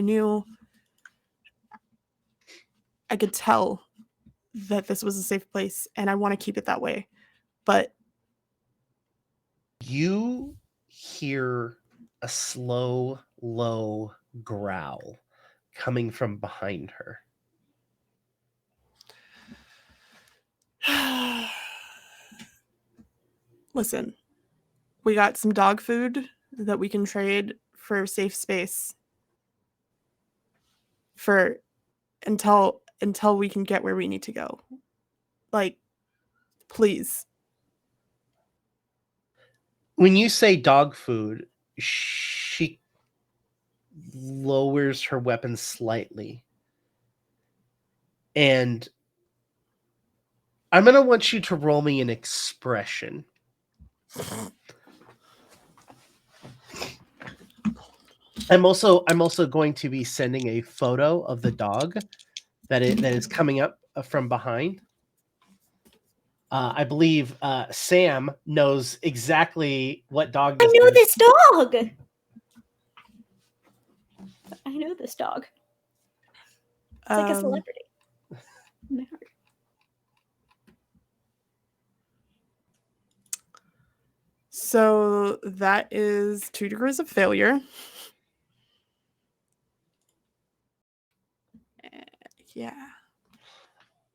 could tell that this was a safe place and I want to keep it that way. But you hear a slow, low growl coming from behind her. listen, we got some dog food that we can trade for safe space for until we can get where we need to go. Like, please. When you say dog food, she lowers her weapon slightly. And I'm going to want you to roll me an expression. I'm also going to be sending a photo of the dog that is coming up from behind. I believe Sam knows exactly what dog this I know is. this dog. I know this dog. It's like a celebrity. In my heart. So that is 2 degrees of failure. Yeah.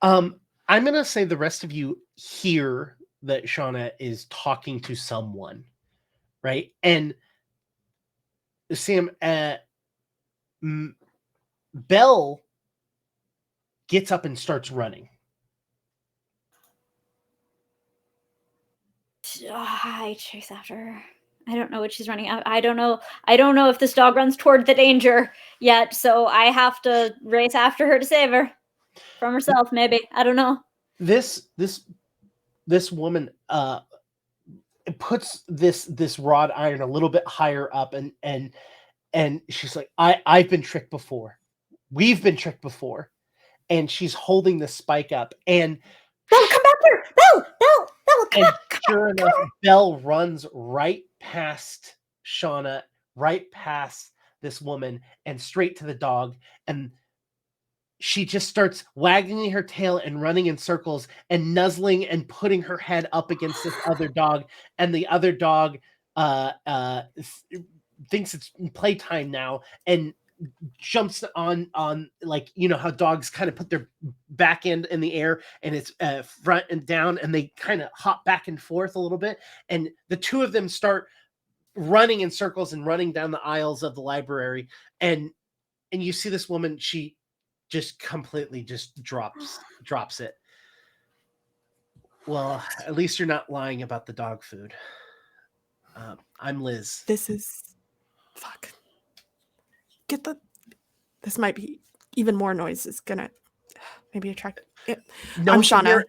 I'm going to say the rest of you hear that Shauna is talking to someone, right? And Sam, Belle gets up and starts running. I chase after her. I don't know what she's running out. I don't know if this dog runs toward the danger yet, so I have to race after her to save her from herself, maybe. I don't know. This woman puts this wrought iron a little bit higher up and she's like, I've been tricked before. We've been tricked before. And she's holding the spike up and Belle, come back here! Belle, come and on! sure enough, Belle runs right past Shauna, right past this woman, and straight to the dog. And she just starts wagging her tail and running in circles and nuzzling and putting her head up against this other dog. And the other dog thinks it's playtime now and jumps on like, you know how dogs kind of put their back end in the air and it's front and down and they kind of hop back and forth a little bit, and the two of them start running in circles and running down the aisles of the library, and you see this woman, she just completely just drops it. Well, at least you're not lying about the dog food. I'm Liz. This is fuck. This might be even more noise is gonna maybe attract it. No, I'm Shauna.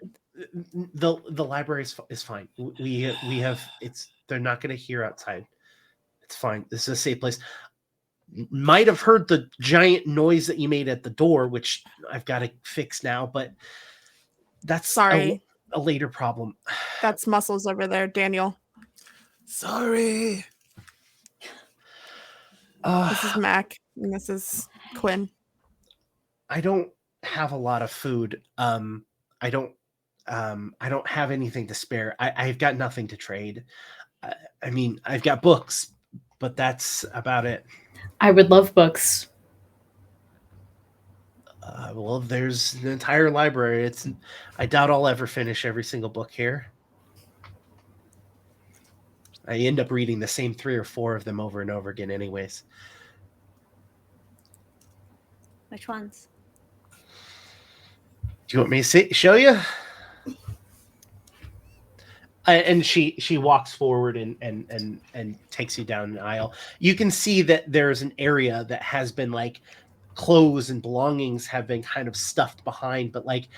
The library is fine. We have they're not going to hear outside. It's fine. This is a safe place. Might have heard the giant noise that you made at the door, which I've got to fix now, but that's sorry. A later problem. That's Muscles over there, Daniel. Sorry. This is Mac. And this is Quinn. I don't have a lot of food. I don't have anything to spare. I've got nothing to trade. I mean, I've got books, but that's about it. I would love books. Well, there's an entire library. I doubt I'll ever finish every single book here. I end up reading the same 3 or 4 of them over and over again anyways. Which ones? Do you want me to show you? And she walks forward and takes you down an aisle. You can see that there's an area that has been like clothes and belongings have been kind of stuffed behind, but like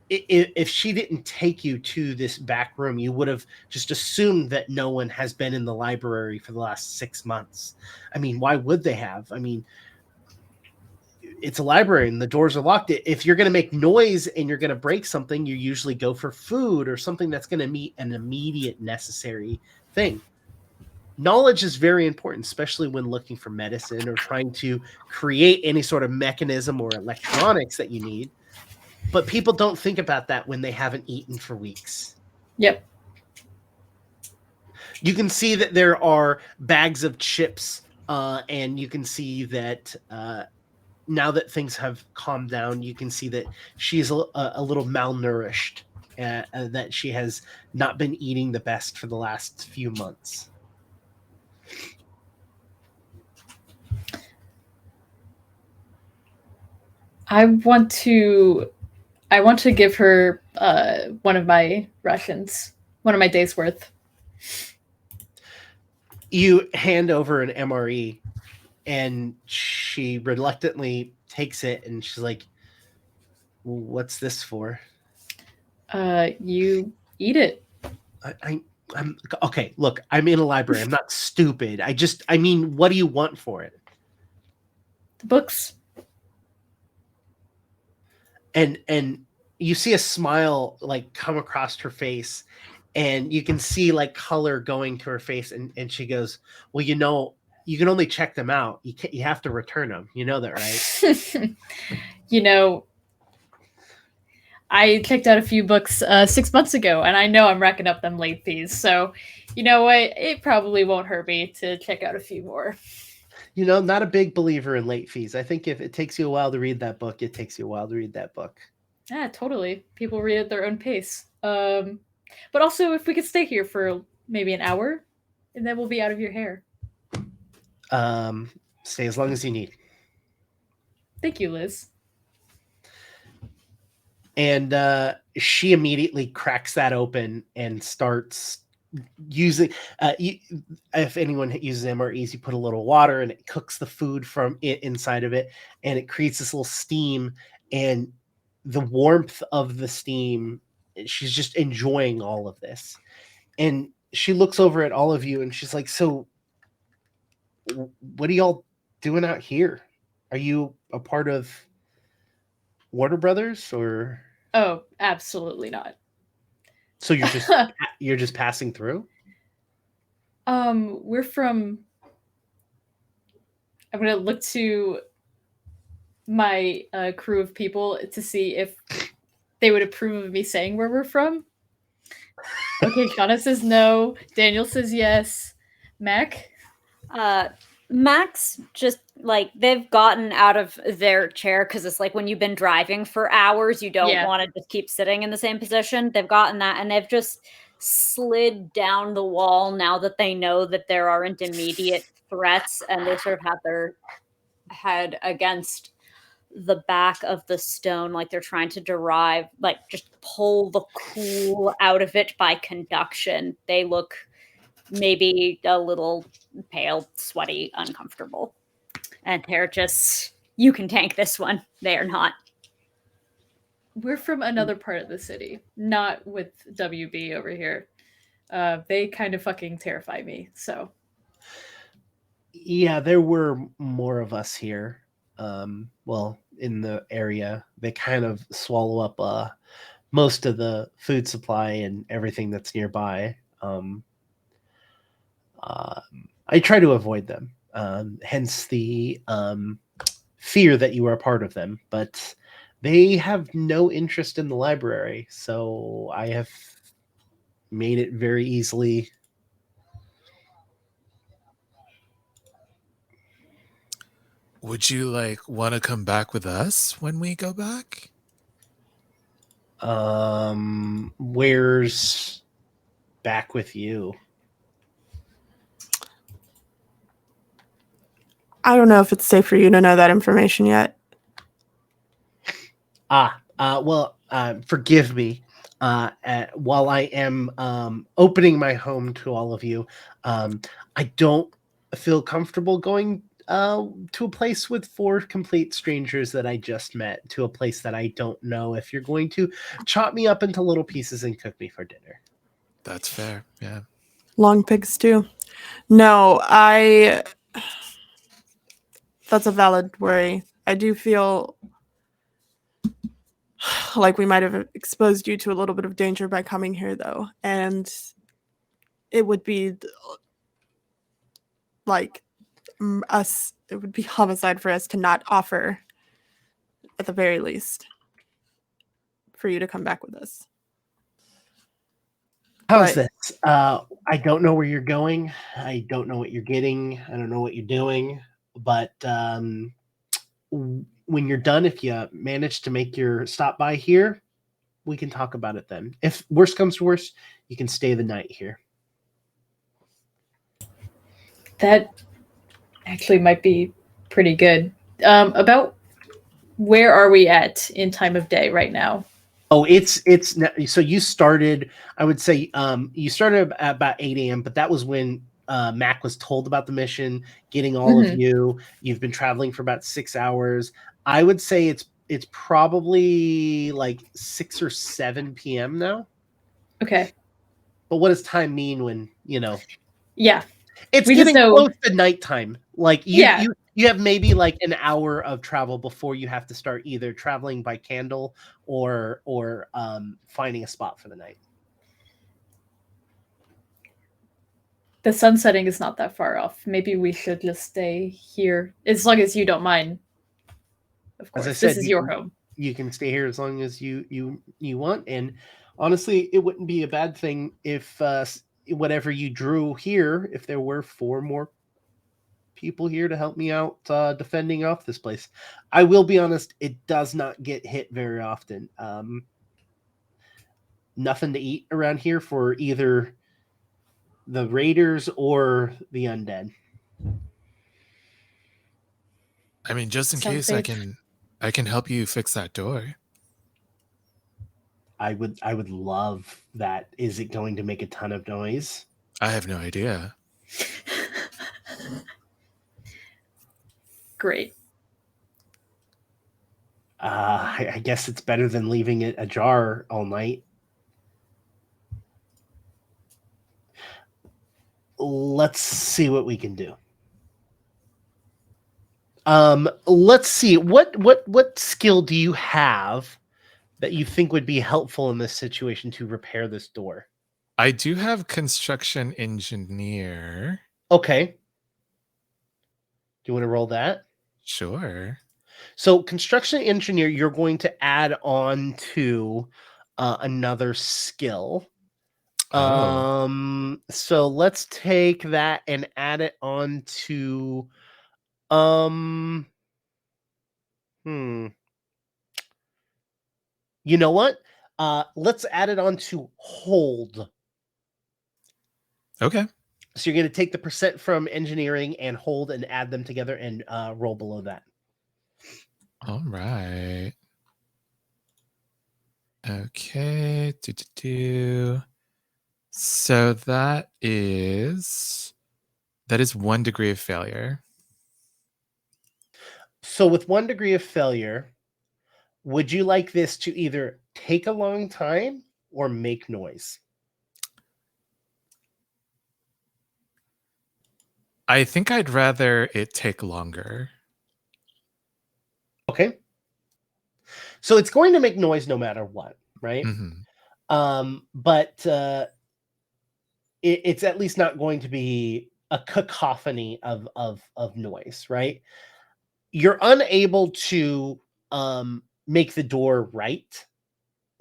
if she didn't take you to this back room, you would have just assumed that no one has been in the library for the last 6 months. I mean, why would they have? I mean, it's a library and the doors are locked. If you're going to make noise and you're going to break something, you usually go for food or something that's going to meet an immediate necessary thing. Knowledge is very important, especially when looking for medicine or trying to create any sort of mechanism or electronics that you need. But people don't think about that when they haven't eaten for weeks. Yep. You can see that there are bags of chips, and you can see that now that things have calmed down, you can see that she's a little malnourished, that she has not been eating the best for the last few months. I want to give her one of my rations, one of my days worth. You hand over an MRE, and she reluctantly takes it, and she's like, "What's this for?" You eat it. I'm okay. Look, I'm in a library. I'm not stupid. I mean, what do you want for it? The books. And you see a smile like come across her face, and you can see like color going to her face, and she goes, "Well, you know, you can only check them out. You have to return them. You know that, right?" You know, I checked out a few books 6 months ago, and I know I'm racking up them late fees. So, you know what? It probably won't hurt me to check out a few more. You know, not a big believer in late fees. I think if it takes you a while to read that book, it takes you a while to read that book. Yeah, totally. People read at their own pace. But also, if we could stay here for maybe an hour, and then we'll be out of your hair. Stay as long as you need. Thank you, Liz. And she immediately cracks that open and starts using if anyone uses MREs, you put a little water and it cooks the food from it inside of it, and it creates this little steam, and the warmth of the steam, she's just enjoying all of this. And she looks over at all of you and she's like, "So what are y'all doing out here? Are you a part of Warner Brothers or?" Oh, absolutely not. So you're just passing through? We're from. I'm gonna look to my crew of people to see if they would approve of me saying where we're from. Okay, Shauna says no. Daniel says yes. Mac? Max just like they've gotten out of their chair because it's like when you've been driving for hours, you don't want to just keep sitting in the same position. They've gotten that and they've just slid down the wall now that they know that there aren't immediate threats, and they sort of have their head against the back of the stone, like they're trying to derive, like just pull the cool out of it by conduction. They look maybe a little pale, sweaty, uncomfortable. And they're just, you can tank this one. They are not. We're from another part of the city, not with WB over here. They kind of fucking terrify me, so. Yeah, there were more of us here. Well, in the area. They kind of swallow up most of the food supply and everything that's nearby. I try to avoid them. hence the fear that you are a part of them. But they have no interest in the library, so I have made it very easily. Would you want to come back with us when we go back? Where's back with you? I don't know if it's safe for you to know that information yet. Forgive me. While I am opening my home to all of you, I don't feel comfortable going to a place with 4 complete strangers that I just met, to a place that I don't know, if you're going to chop me up into little pieces and cook me for dinner. That's fair. Yeah. Long pig stew. No, that's a valid worry. I do feel like we might have exposed you to a little bit of danger by coming here, though. And it would be it would be homicide for us to not offer, at the very least, for you to come back with us. How's this? I don't know where you're going. I don't know what you're getting. I don't know what you're doing. But when you're done, if you manage to make your stop by here, we can talk about it then. If worst comes to worst, you can stay the night here. That actually might be pretty good. About where are we at in time of day right now? Oh, it's so you started, I would say you started at about 8 a.m., but that was when Mac was told about the mission, getting all of you. You've been traveling for about 6 hours. I would say it's probably like 6 or 7 p.m. now. Okay. But what does time mean when, Yeah. It's getting close to nighttime. Like you have maybe like an hour of travel before you have to start either traveling by candle or finding a spot for the night. The sun setting is not that far off. Maybe we should just stay here, as long as you don't mind. Of course, as I said, this is your home. You can stay here as long as you want. And honestly, it wouldn't be a bad thing if whatever you drew here, if there were 4 more people here to help me out defending off this place. I will be honest, it does not get hit very often. Nothing to eat around here for either the raiders or the undead. I mean, just in case, I can help you fix that door. I would love that. Is it going to make a ton of noise? I have no idea. Great. I guess it's better than leaving it ajar all night. Let's see what we can do. Let's see. What skill do you have that you think would be helpful in this situation to repair this door? I do have construction engineer. Okay. Do you want to roll that? Sure. So construction engineer, you're going to add on to another skill. Oh. So let's take that and add it on to you know what? Let's add it on to hold. Okay. So you're going to take the percent from engineering and hold and add them together and roll below that. All right. Okay. So that is 1 degree of failure. So with 1 degree of failure, would you like this to either take a long time or make noise? I think I'd rather it take longer. Okay. So it's going to make noise no matter what, right? Mm-hmm. But it's at least not going to be a cacophony of noise, right? You're unable to make the door right.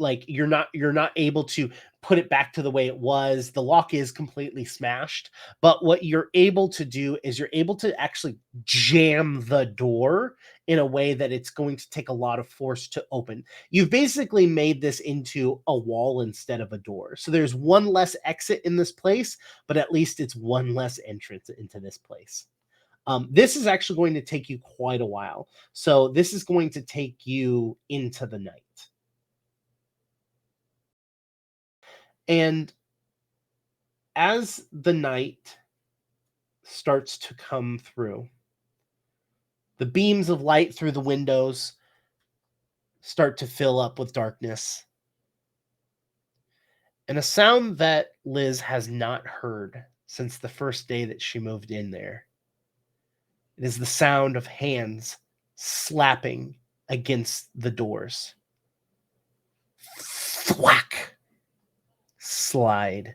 Like you're not able to put it back to the way it was. The lock is completely smashed, but what you're able to do is you're able to actually jam the door in a way that it's going to take a lot of force to open. You've basically made this into a wall instead of a door. So there's one less exit in this place, but at least it's one less entrance into this place. This is actually going to take you quite a while. So this is going to take you into the night. And as the night starts to come through, the beams of light through the windows start to fill up with darkness. And a sound that Liz has not heard since the first day that she moved in there. It is the sound of hands slapping against the doors. Thwack. Slide.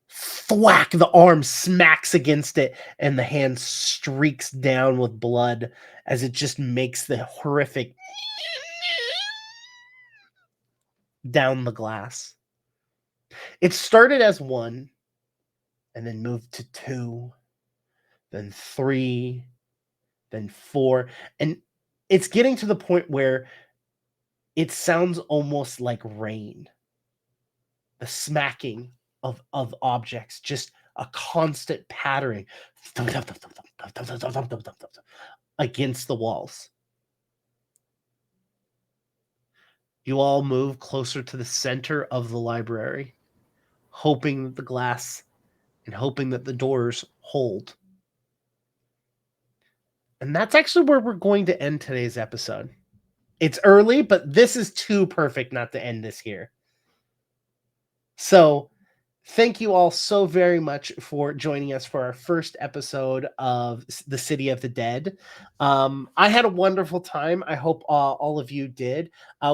Thwack. The arm smacks against it, and the hand streaks down with blood as it just makes the horrific down the glass. It started as 1, and then moved to 2, then 3, then 4, and it's getting to the point where it sounds almost like rain. The smacking of objects, just a constant pattering against the walls. You all move closer to the center of the library, hoping that the glass and hoping that the doors hold. And that's actually where we're going to end today's episode. It's early, but this is too perfect not to end this here. So thank you all so very much for joining us for our first episode of The City of the Dead. I had a wonderful time. I hope all of you did.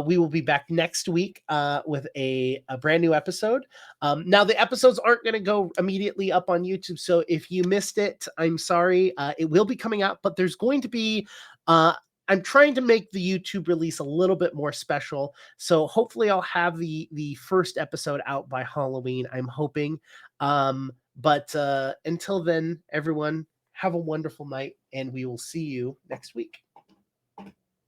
We will be back next week with a brand new episode. Now, the episodes aren't going to go immediately up on YouTube, so if you missed it, I'm sorry. It will be coming out, but there's going to be... I'm trying to make the YouTube release a little bit more special. So hopefully I'll have the first episode out by Halloween, I'm hoping. But until then, everyone, have a wonderful night, and we will see you next week.